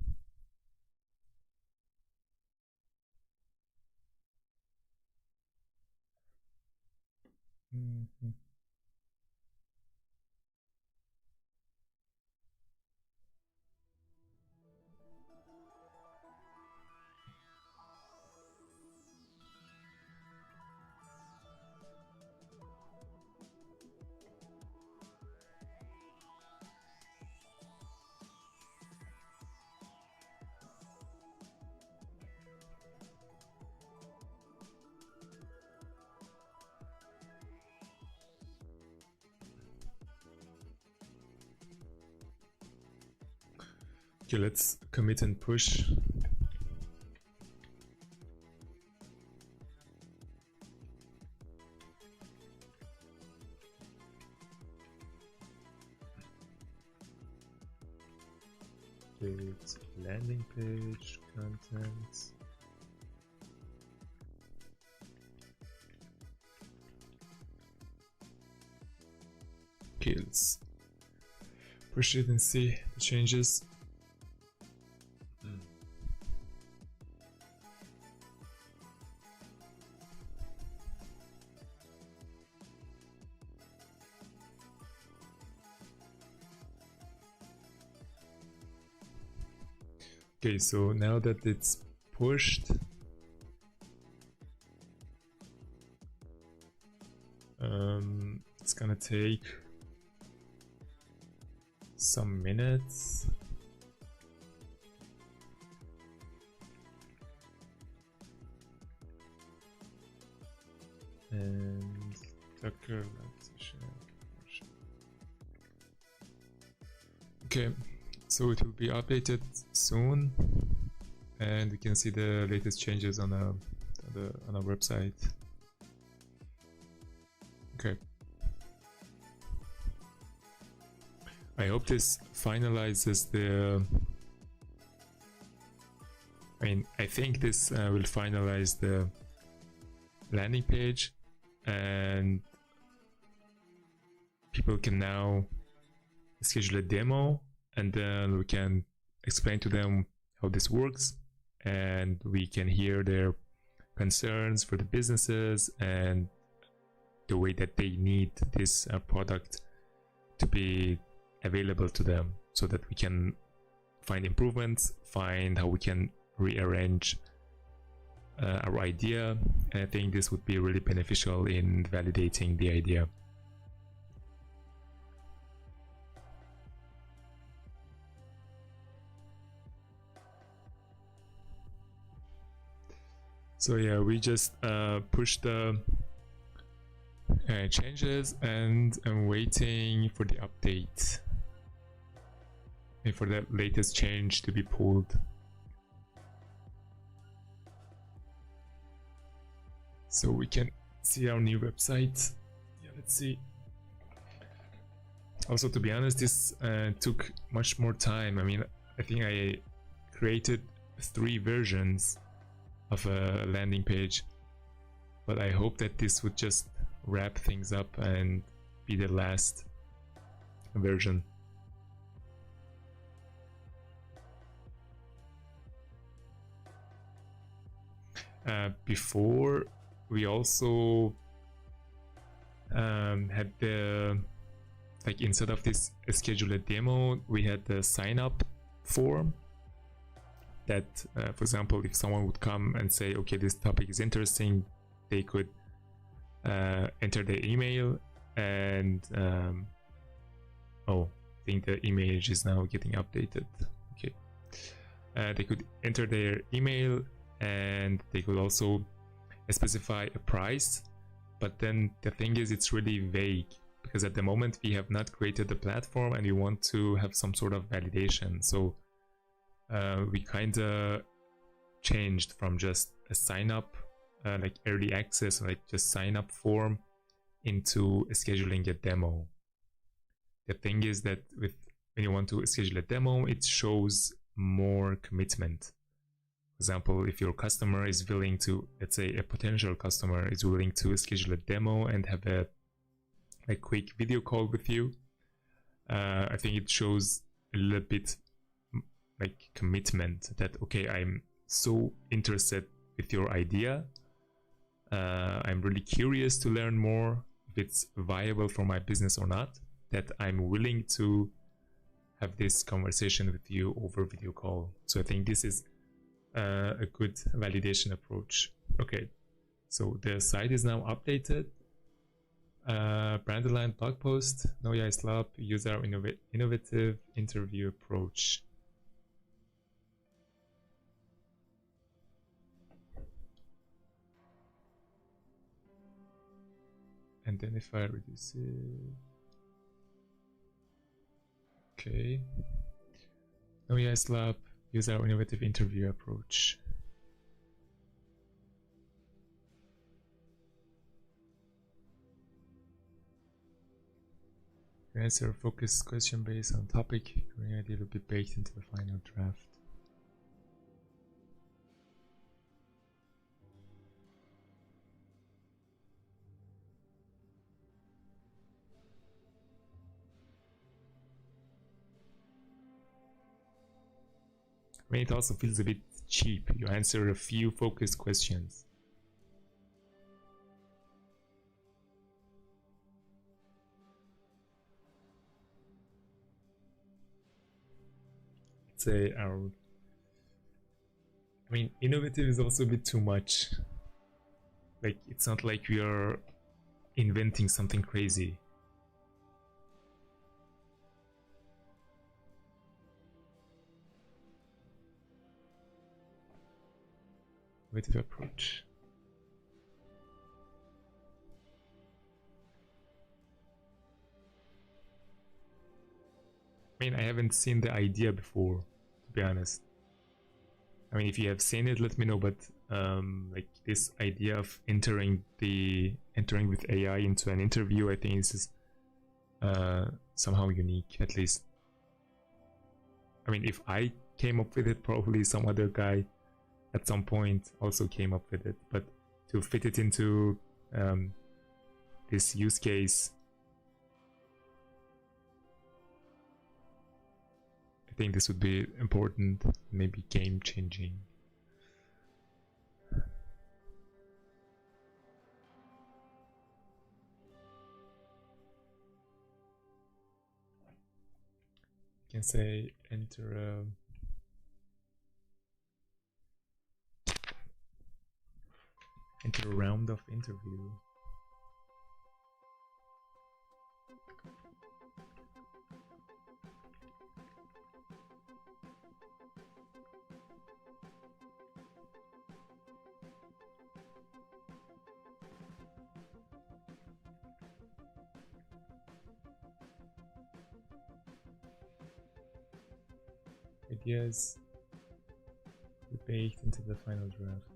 Okay, let's commit and push. It's landing page content. Okay, let's push it and see the changes. Okay, so now that it's pushed, it's gonna take some minutes. And okay, so it will be updated soon, and you can see the latest changes on our website. Okay. I hope this finalizes the... I think this will finalize the landing page, and people can now schedule a demo, and then we can explain to them how this works, and we can hear their concerns for the businesses and the way that they need this product to be available to them, so that we can find improvements, find how we can rearrange our idea. And I think this would be really beneficial in validating the idea. So yeah, we just push the changes, and I'm waiting for the update and for the latest change to be pulled. So we can see our new website. Yeah, let's see. Also, to be honest, this took much more time. I think I created 3 versions of a landing page, but I hope that this would just wrap things up and be the last version. Before, we also had the, like, instead of this schedule a demo, we had the sign up form that, for example, if someone would come and say, okay, this topic is interesting, they could enter their email, and oh, I think the image is now getting updated. Okay, they could enter their email, and they could also specify a price, but then the thing is, it's really vague, because at the moment we have not created the platform and we want to have some sort of validation. So we kind of changed from just a sign up, like early access, like just sign up form, into scheduling a demo. The thing is that when you want to schedule a demo, it shows more commitment. For example, if your customer is willing to, let's say a potential customer is willing to schedule a demo and have a quick video call with you, I think it shows a little bit like commitment, that okay, I'm so interested with your idea, I'm really curious to learn more if it's viable for my business or not, that I'm willing to have this conversation with you over video call. So I think this is a good validation approach. Okay, so the site is now updated. Brand aligned blog post, no AI slab, use our innovative interview approach. And then if I reduce it, okay, no AI slab, use our innovative interview approach. Answer a focused question based on topic. Your idea will be baked into the final draft. It also feels a bit cheap. You answer a few focused questions. Say our, innovative is also a bit too much. Like, it's not like we are inventing something crazy. Innovative approach. I haven't seen the idea before, to be honest. If you have seen it, let me know. But like this idea of entering with AI into an interview, I think this is somehow unique, at least. I mean, if I came up with it, probably some other guy at some point also came up with it, but to fit it into this use case, I think this would be important, maybe game changing. You can say enter a round of interview. Ideas baked into the final draft.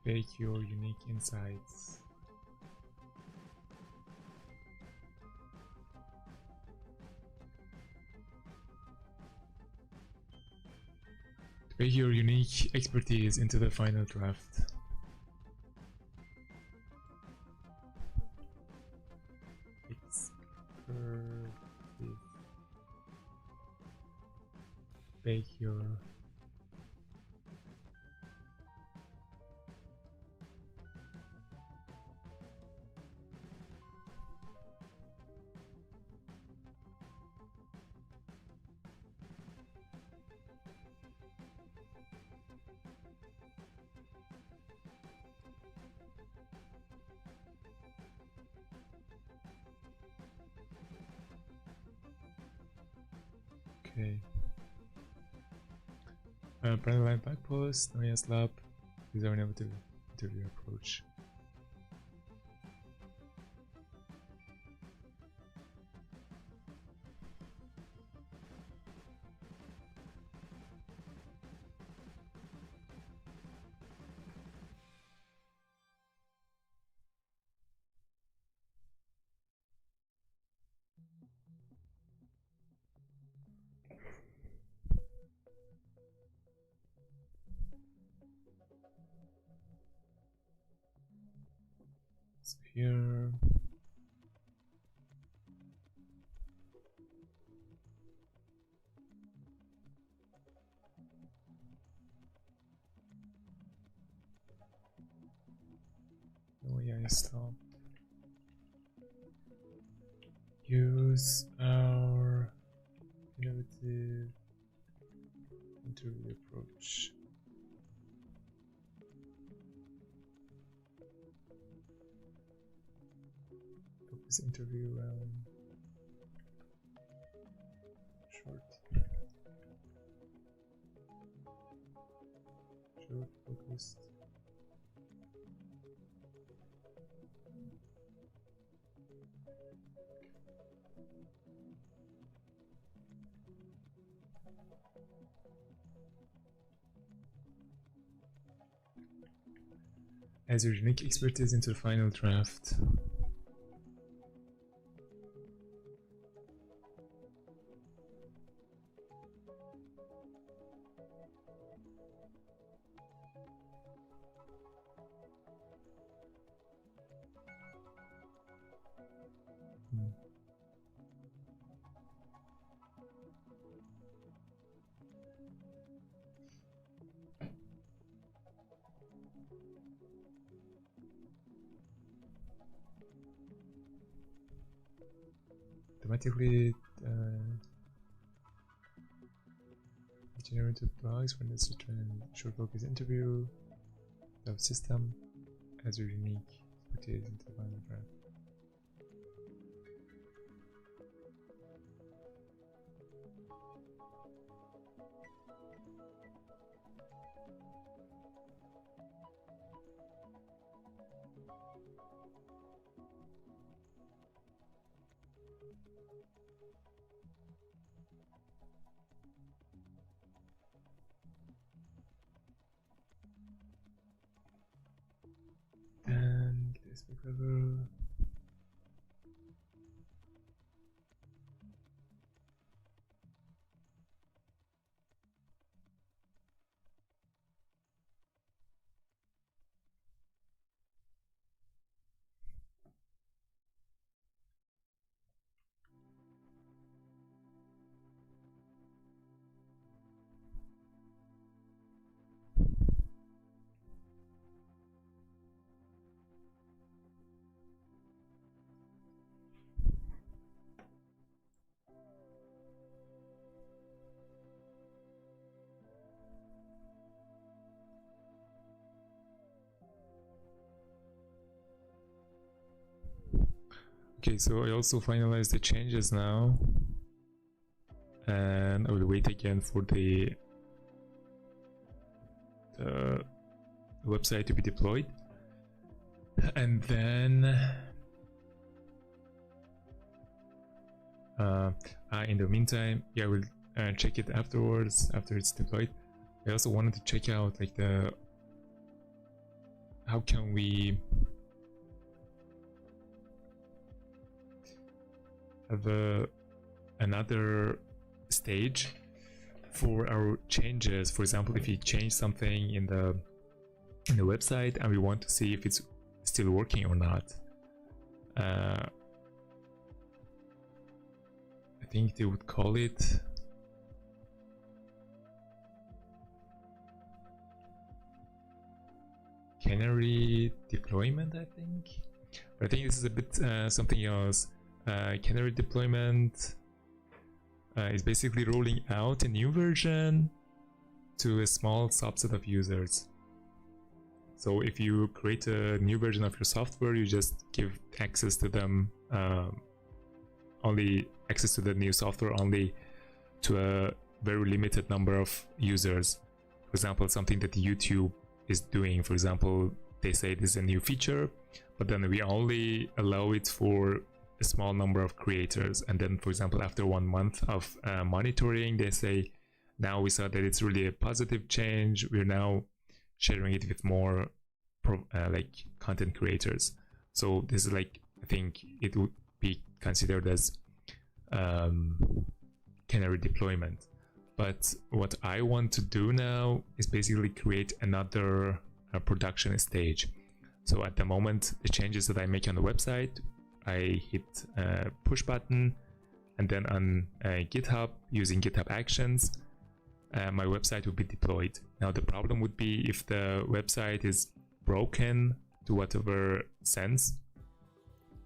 Bake your unique insights. Bake your unique expertise into the final draft. Bake your okay. Brand line back post, yes lab. These are innovative interview approach. So here oh yeah, I stopped. Use our innovative interview approach. Focus interview round. Short. Short focused. As your unique expertise into the final draft. Automatically generated blogs when it's a short focus interview. The system as your unique expertise into the final draft. And this recover. Okay, so I also finalized the changes now, and I will wait again for the website to be deployed, and then in the meantime, yeah, we'll check it afterwards after it's deployed. I also wanted to check out like how can we have another stage for our changes. For example, if you change something in the website and we want to see if it's still working or not. I think they would call it canary deployment, I think. But I think this is a bit something else. Canary deployment is basically rolling out a new version to a small subset of users. So if you create a new version of your software, you just give access to them, only access to the new software only to a very limited number of users. For example, something that YouTube is doing. For example, they say this is a new feature, but then we only allow it for a small number of creators. And then, for example, after 1 month of monitoring, they say, now we saw that it's really a positive change. We're now sharing it with more like content creators. So this is like, I think it would be considered as canary deployment. But what I want to do now is basically create another production stage. So at the moment, the changes that I make on the website, I hit a push button, and then on GitHub, using GitHub Actions, my website will be deployed. Now the problem would be if the website is broken to whatever sense,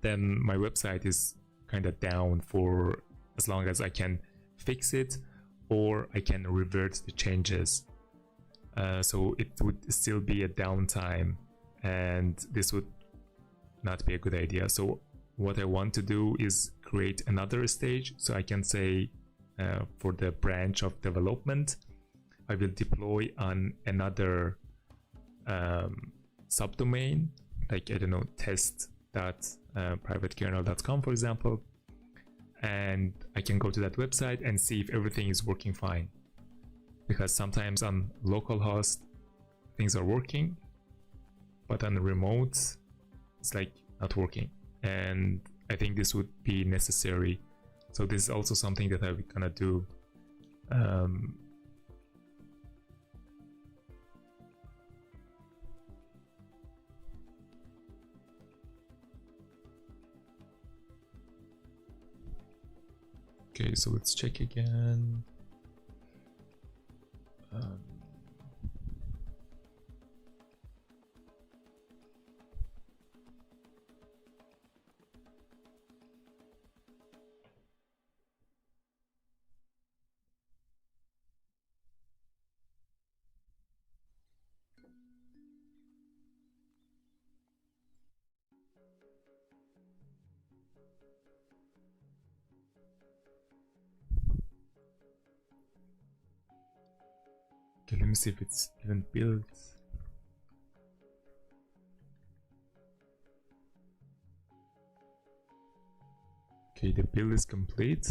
then my website is kind of down for as long as I can fix it or I can revert the changes. So it would still be a downtime, and this would not be a good idea. So what I want to do is create another stage. So I can say for the branch of development, I will deploy on another subdomain, like, I don't know, test.privatekernel.com, for example. And I can go to that website and see if everything is working fine. Because sometimes on localhost, things are working, but on remote, it's like not working. And I think this would be necessary. So this is also something that I'm gonna do. Okay, so let's check again. Okay, let me see if it's even built. Okay, the build is complete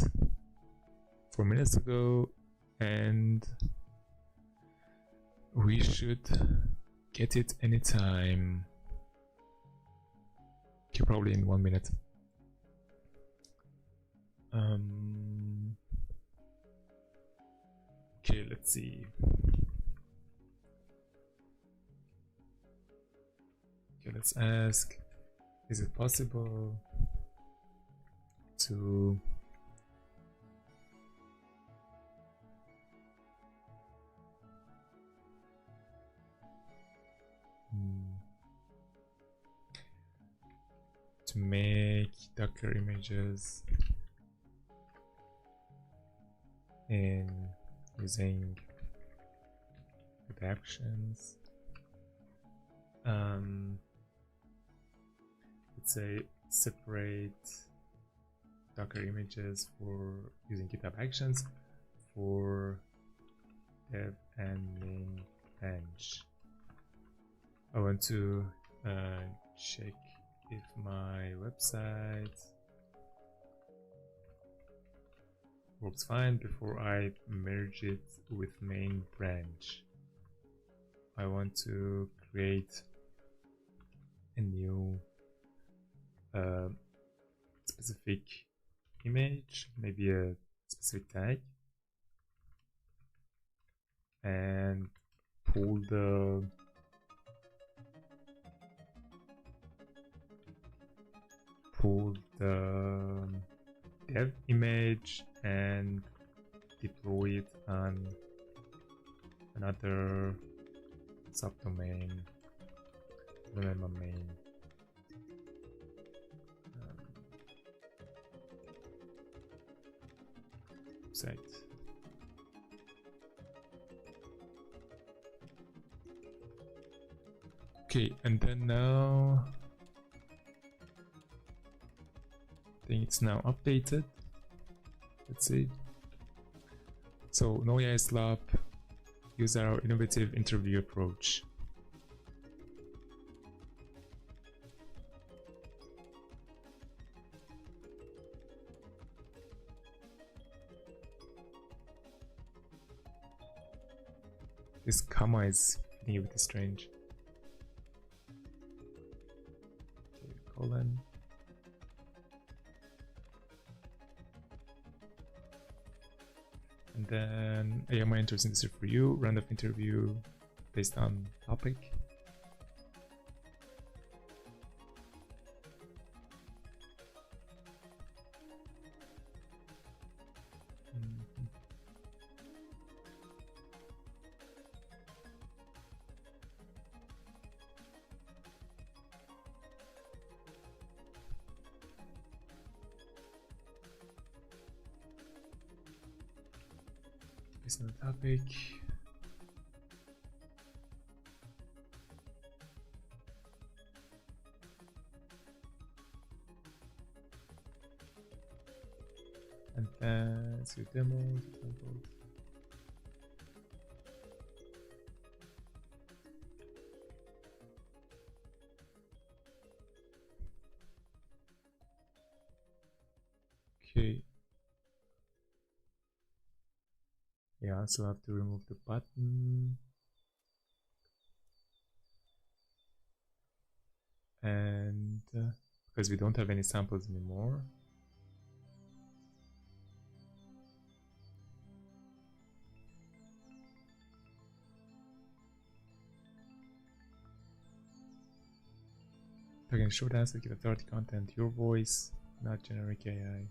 4 minutes ago, and we should get it anytime. Okay, probably in 1 minute. Okay, let's see. Okay, let's ask, is it possible to make Docker images in using adaptions? Let's say separate Docker images for using GitHub Actions for dev and main bench. I want to check if my website works fine before I merge it with main branch. I want to create a new specific image, maybe a specific tag, and pull the dev image and deploy it on another subdomain, remember main. Site. Okay, and then now I think it's now updated. Let's see. So Node.js Lab use our innovative interview approach. This comma is feeling a bit strange. Okay, colon. And then am I interested in this for you? Random interview based on topic. Based on the topic. And then let's do demos, examples. Okay. Yeah, so I have to remove the button. And because we don't have any samples anymore. I can short answer, get authority content, your voice, not generic AI.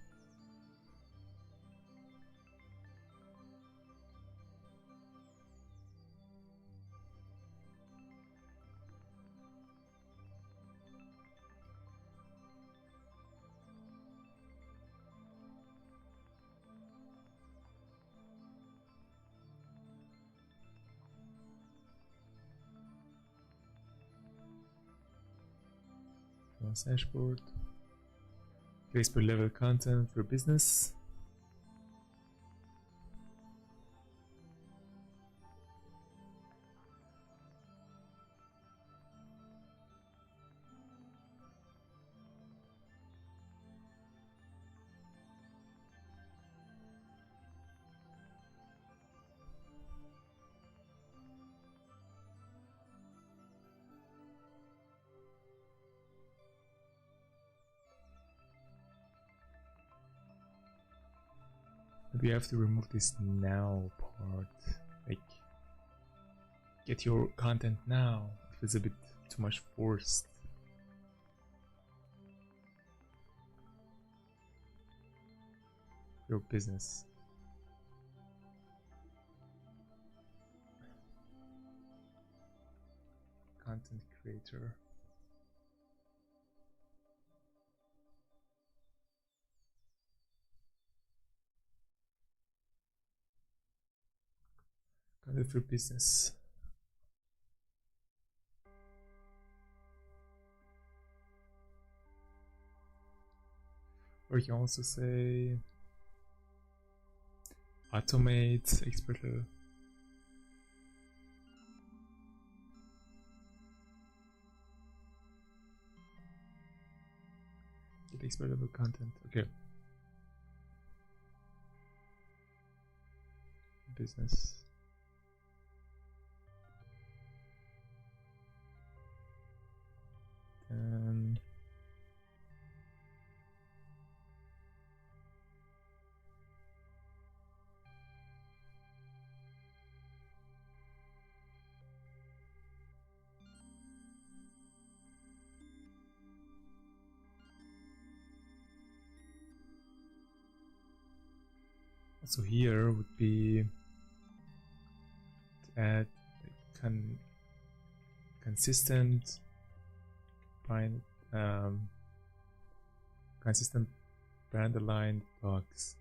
Dashboard, place per level content for business. we have to remove this now part, like get your content now. It feels a bit too much forced. Your business. Content creator. Content for business. Or you can also say automate expert level. Get expert level content. Okay. Business. And so here would be to add consistent consistent brand aligned blogs.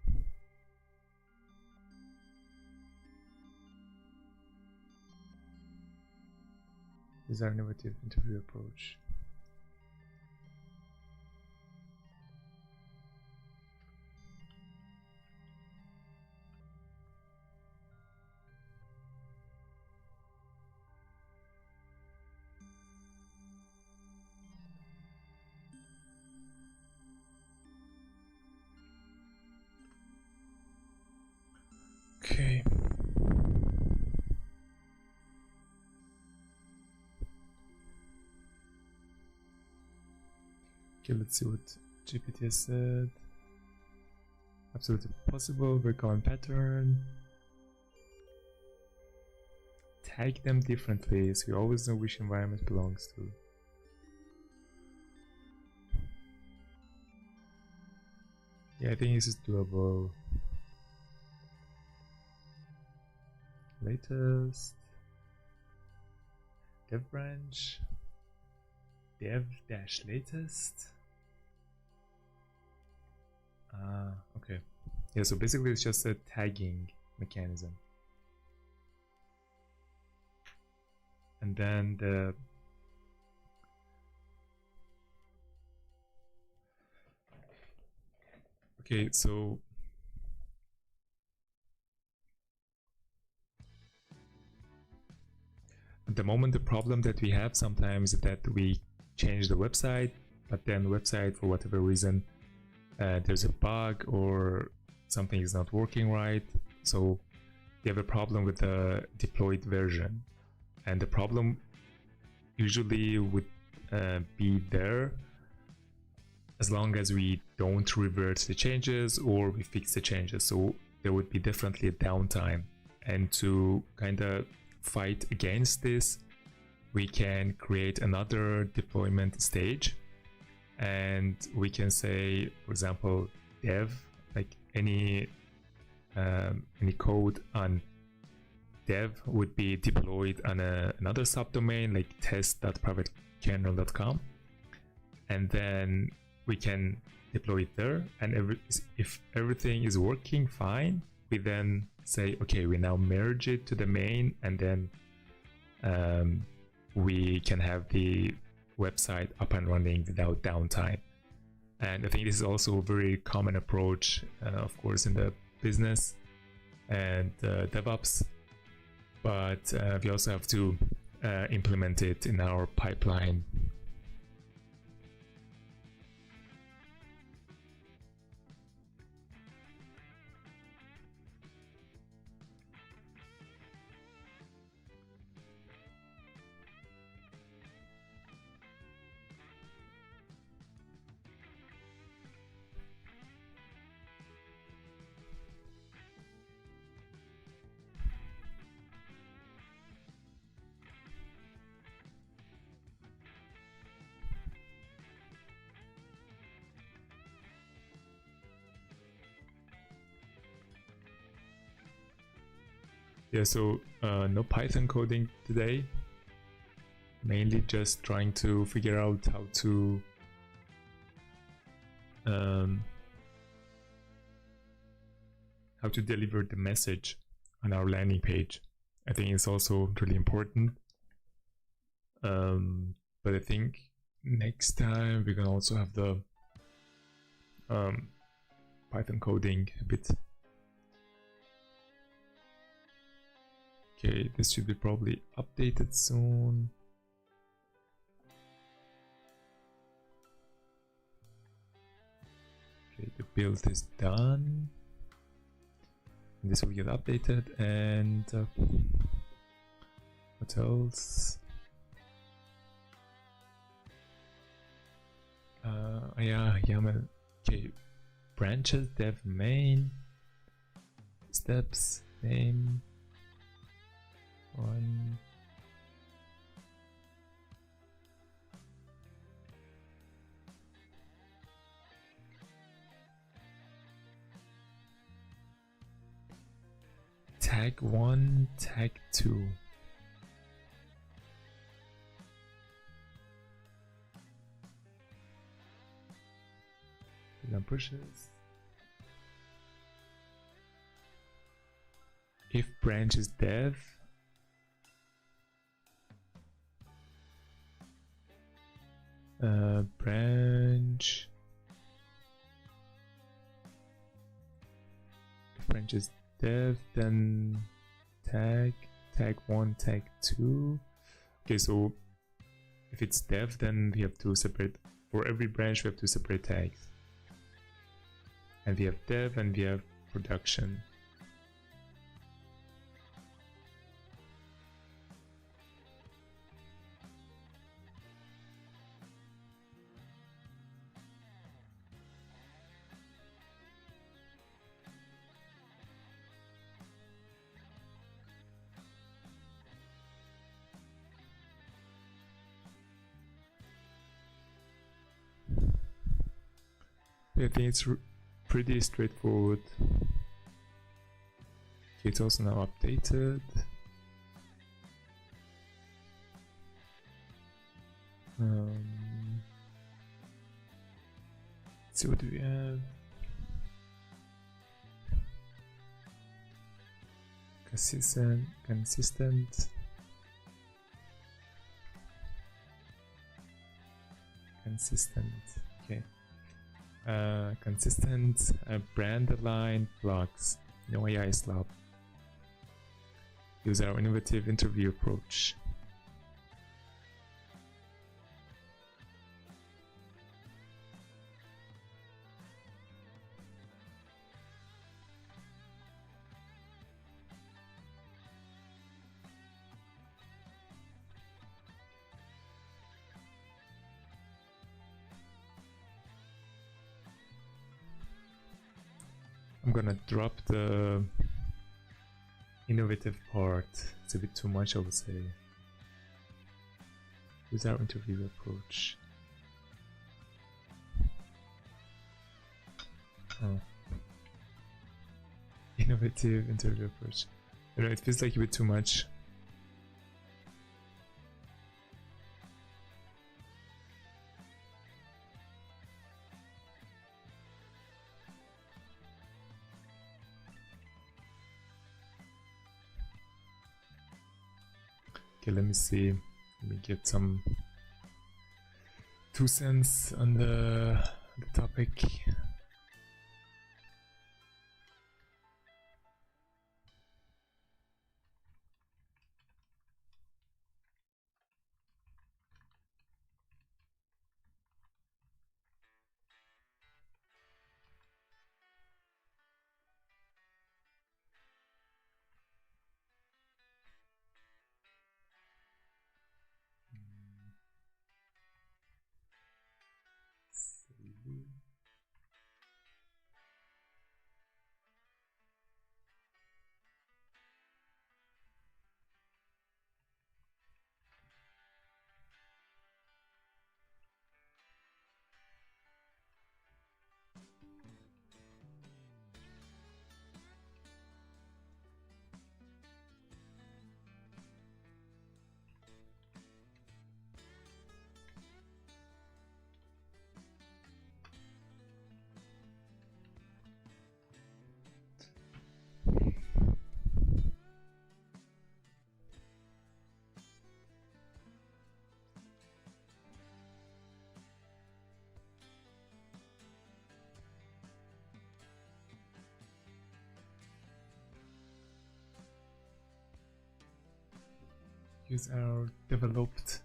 These are innovative interview approach. Okay. Okay, let's see what GPT has said. Absolutely possible, very common pattern. Tag them differently, so you always know which environment belongs to. Yeah, I think this is doable. Latest dev branch dev-latest. Okay. Yeah, so basically it's just a tagging mechanism. And then the okay, so at the moment the problem that we have sometimes is that we change the website, but then website for whatever reason there's a bug or something is not working right, so we have a problem with the deployed version, and the problem usually would be there as long as we don't revert the changes or we fix the changes. So there would be definitely a downtime, and to kind of fight against this we can create another deployment stage, and we can say, for example, dev, like any code on dev would be deployed on another subdomain like test.privatekernel.com, and then we can deploy it there, and if everything is working fine, we then say, okay, we now merge it to the main, and then we can have the website up and running without downtime. And I think this is also a very common approach, of course, in the business and DevOps, but we also have to implement it in our pipeline. Yeah, so no Python coding today. Mainly just trying to figure out how to deliver the message on our landing page. I think it's also really important. But I think next time we're gonna also have the Python coding a bit. Okay, this should be probably updated soon. Okay, the build is done. And this will get updated, and what else? Yeah, YAML. Okay, branches, dev main, steps, name, one. Tag 1, tag 2. Then pushes. If branch is dev, branch. If branch is dev, then tag 1, tag 2. Okay, so if it's dev, then we have two separate, for every branch we have two separate tags. And we have dev and we have production. I think it's pretty straightforward. Okay, it's also now updated. So what do we have? Consistent. Okay. Consistent brand aligned blocks. No AI slop. Use our innovative interview approach. I'm gonna drop the innovative part. It's a bit too much, I would say. Use our interview approach. Oh. Innovative interview approach. I don't know, it feels like a bit too much. Okay, let me see. Let me get some 2 cents on the topic. use our developed.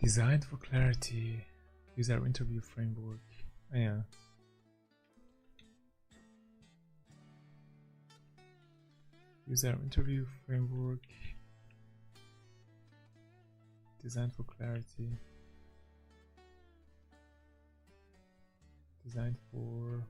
Designed for clarity. Use our interview framework. Oh, yeah. Use our interview framework. Designed for clarity. Designed for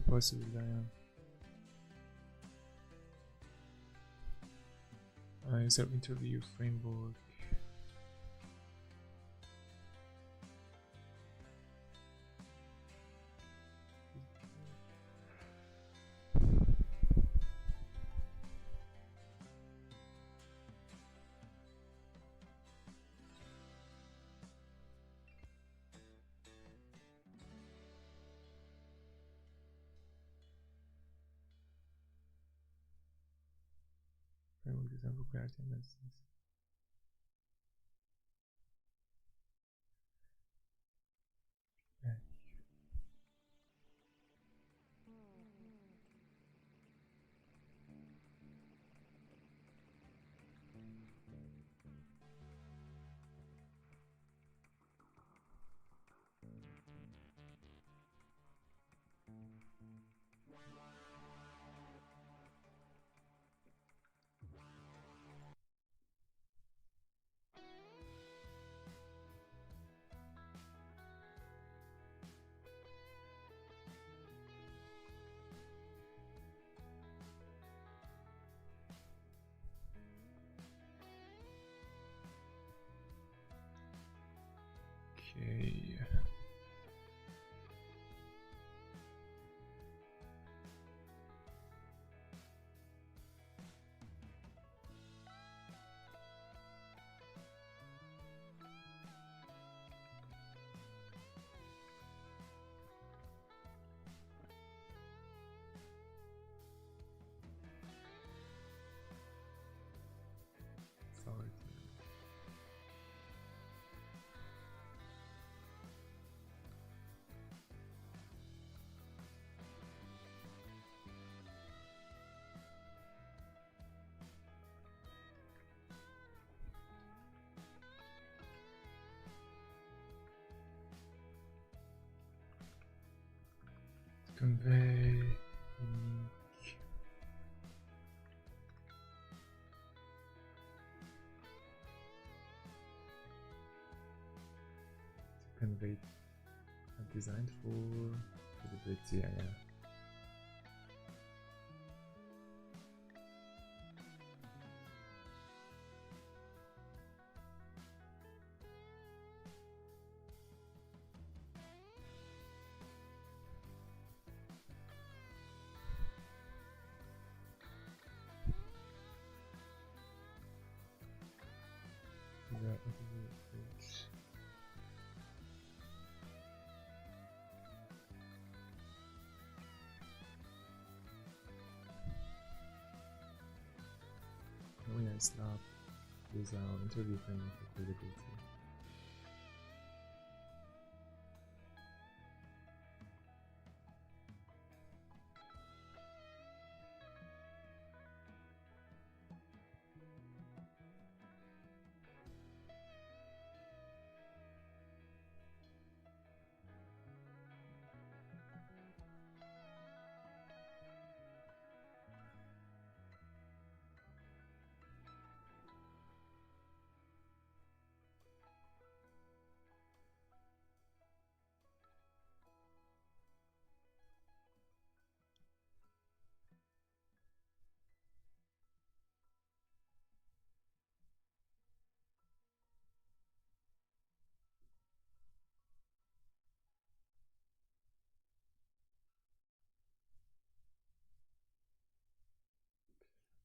possible, use our interview framework. Framework design for clarity and medicines. Okay. Sorry. Convey unique. To convey designed for visibility, yeah. Oh yeah, Snap is our interview framework for credibility.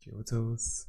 Kyotos.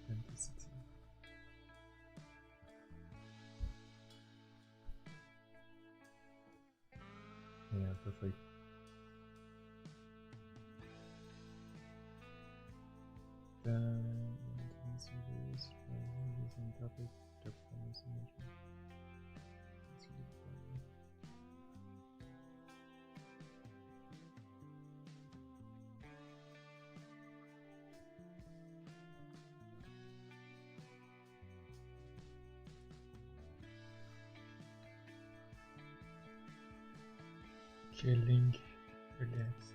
Authenticity. Yeah, perfect. Then users using topic performance management. Killing relaxes.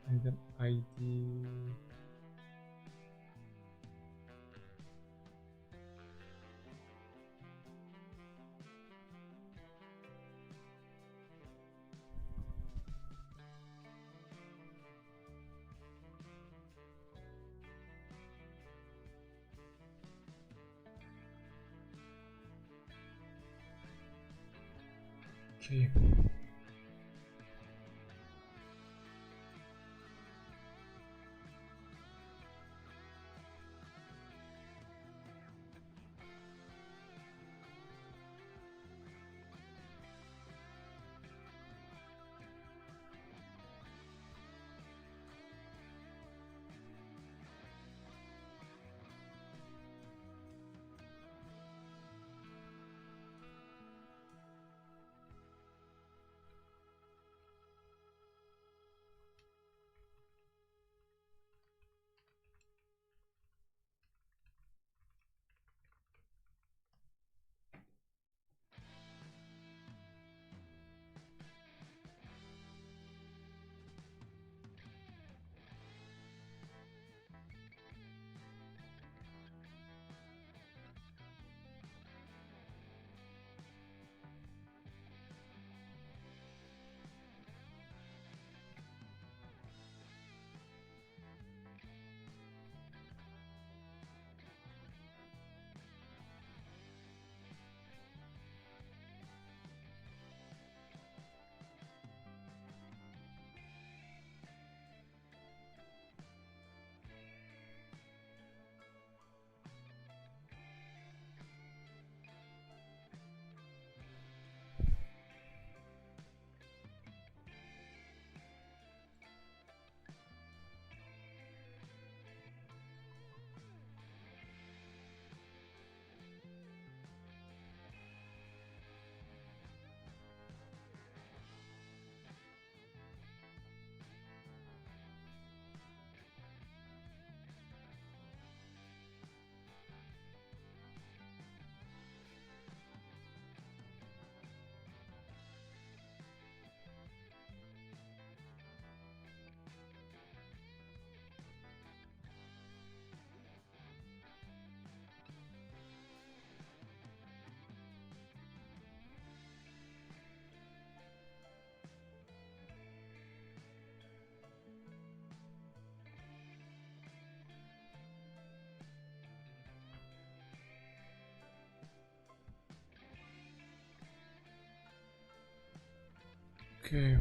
And then ID. Okay. Okay.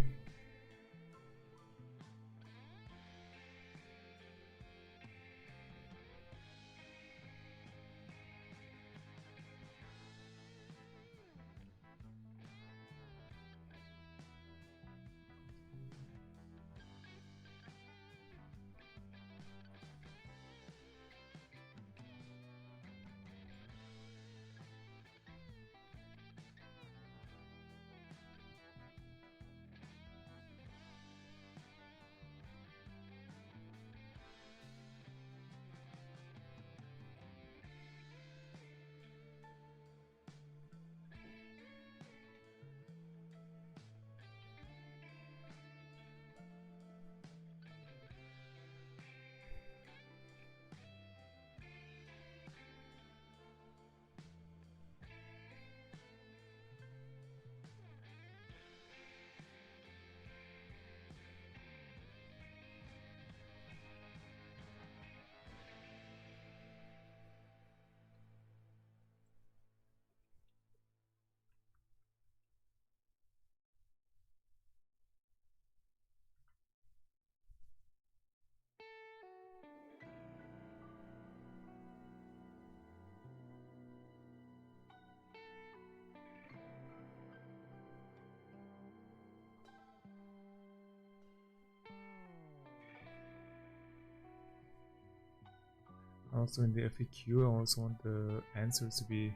Also in the FAQ, I also want the answers to be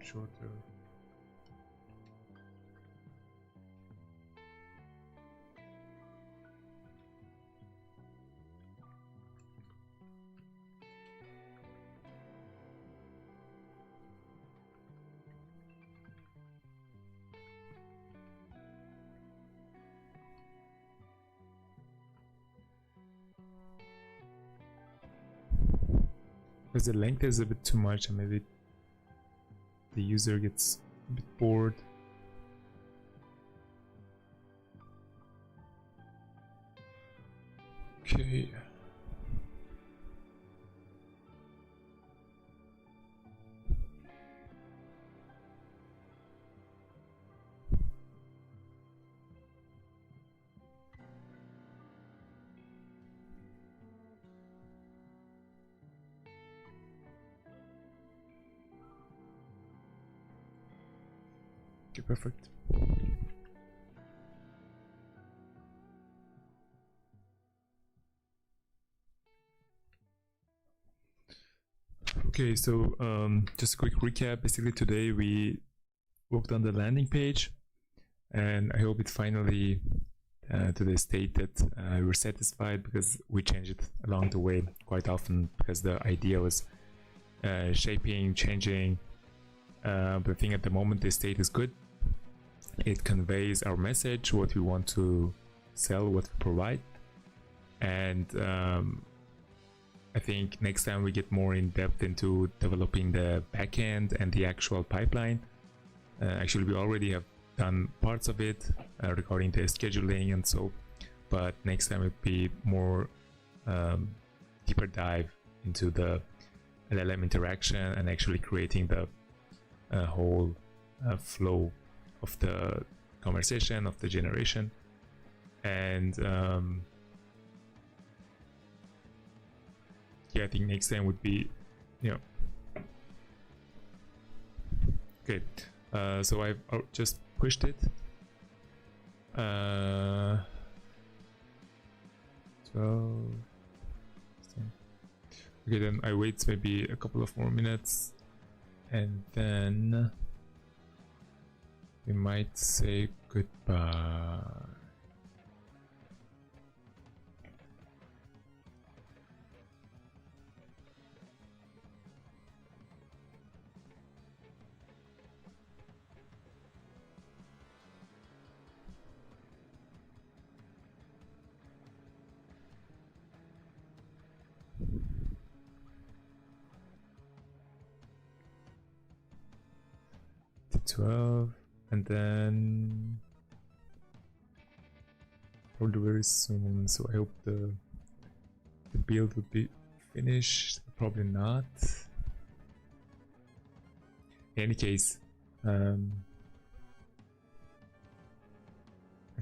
shorter. Because the length is a bit too much and maybe the user gets a bit bored. Okay. Okay, perfect. Okay, so just a quick recap. Basically today we worked on the landing page, and I hope it finally to the state that we're satisfied, because we changed it along the way quite often because the idea was shaping, changing, but I think at the moment the state is good. It conveys our message, what we want to sell, what we provide, and I think next time we get more in depth into developing the backend and the actual pipeline. Actually, we already have done parts of it regarding the scheduling and so, but next time it'd be more deeper dive into the LLM interaction and actually creating the whole flow of the conversation, of the generation. And yeah, I think next time would be, okay. So I've just pushed it. 12. Okay, then I wait maybe a couple of more minutes, and then we might say goodbye. To 12, and then probably very soon. So I hope the build would be finished. Probably not. In any case,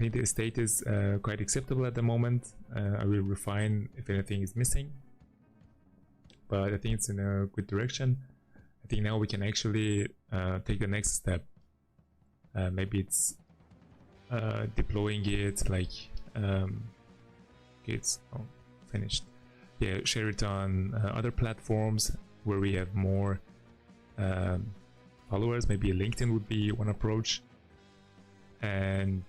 think the state is quite acceptable at the moment. I will refine if anything is missing, but I think it's in a good direction. I think now we can actually take the next step. Maybe it's deploying it, like okay, it's finished. Yeah, share it on other platforms where we have more followers. Maybe LinkedIn would be one approach. And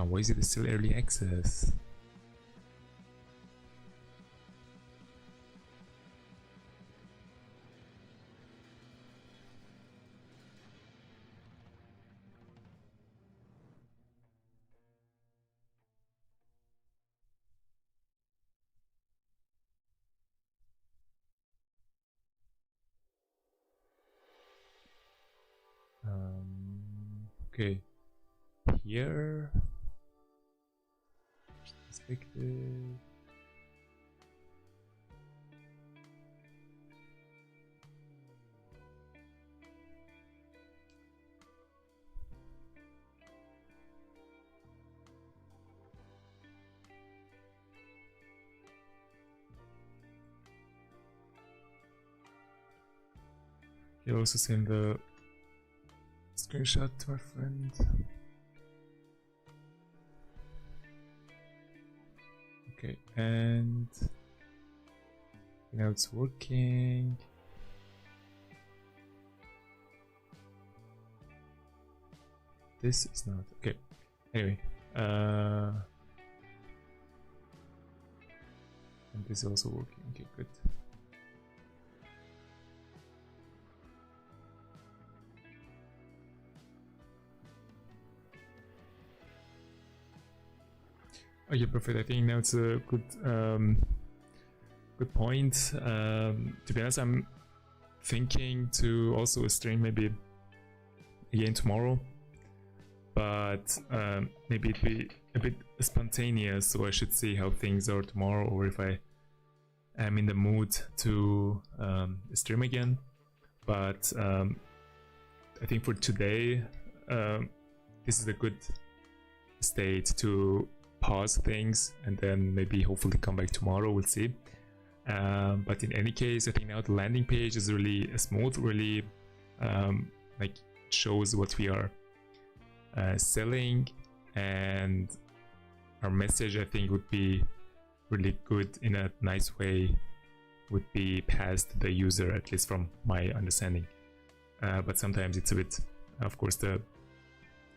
why is it still early access? Okay, here perspective. You also send the screenshot to our friend. Okay, and now it's working. This is not okay. Anyway, and this is also working. Okay, good. Okay, perfect. I think now it's a good good point. To be honest, I'm thinking to also stream maybe again tomorrow, but maybe it'd be a bit spontaneous, so I should see how things are tomorrow, or if I am in the mood to stream again. But I think for today, this is a good state to pause things and then maybe hopefully come back tomorrow. We'll see. But in any case, I think now the landing page is really smooth, really like shows what we are selling, and our message, I think, would be really good in a nice way, would be passed to the user, at least from my understanding. But sometimes it's a bit, of course, the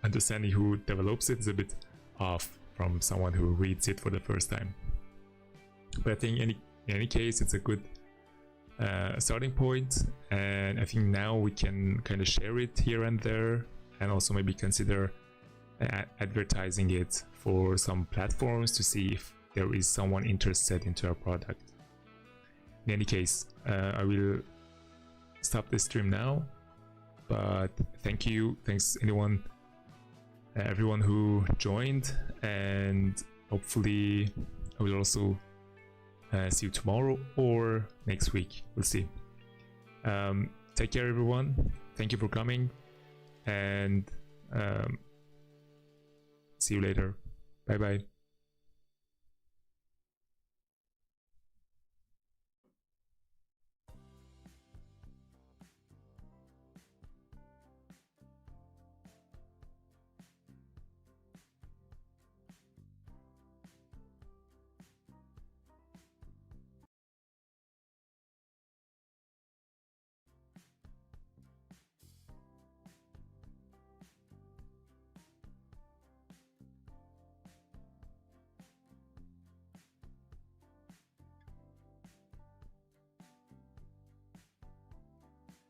understanding who develops it is a bit off from someone who reads it for the first time. But I think in any case, it's a good starting point, and I think now we can kind of share it here and there, and also maybe consider advertising it for some platforms to see if there is someone interested into our product. In any case, I will stop the stream now, but thanks everyone who joined, and hopefully I will also see you tomorrow or next week. We'll see. Take care, everyone. Thank you for coming, and see you later. Bye bye.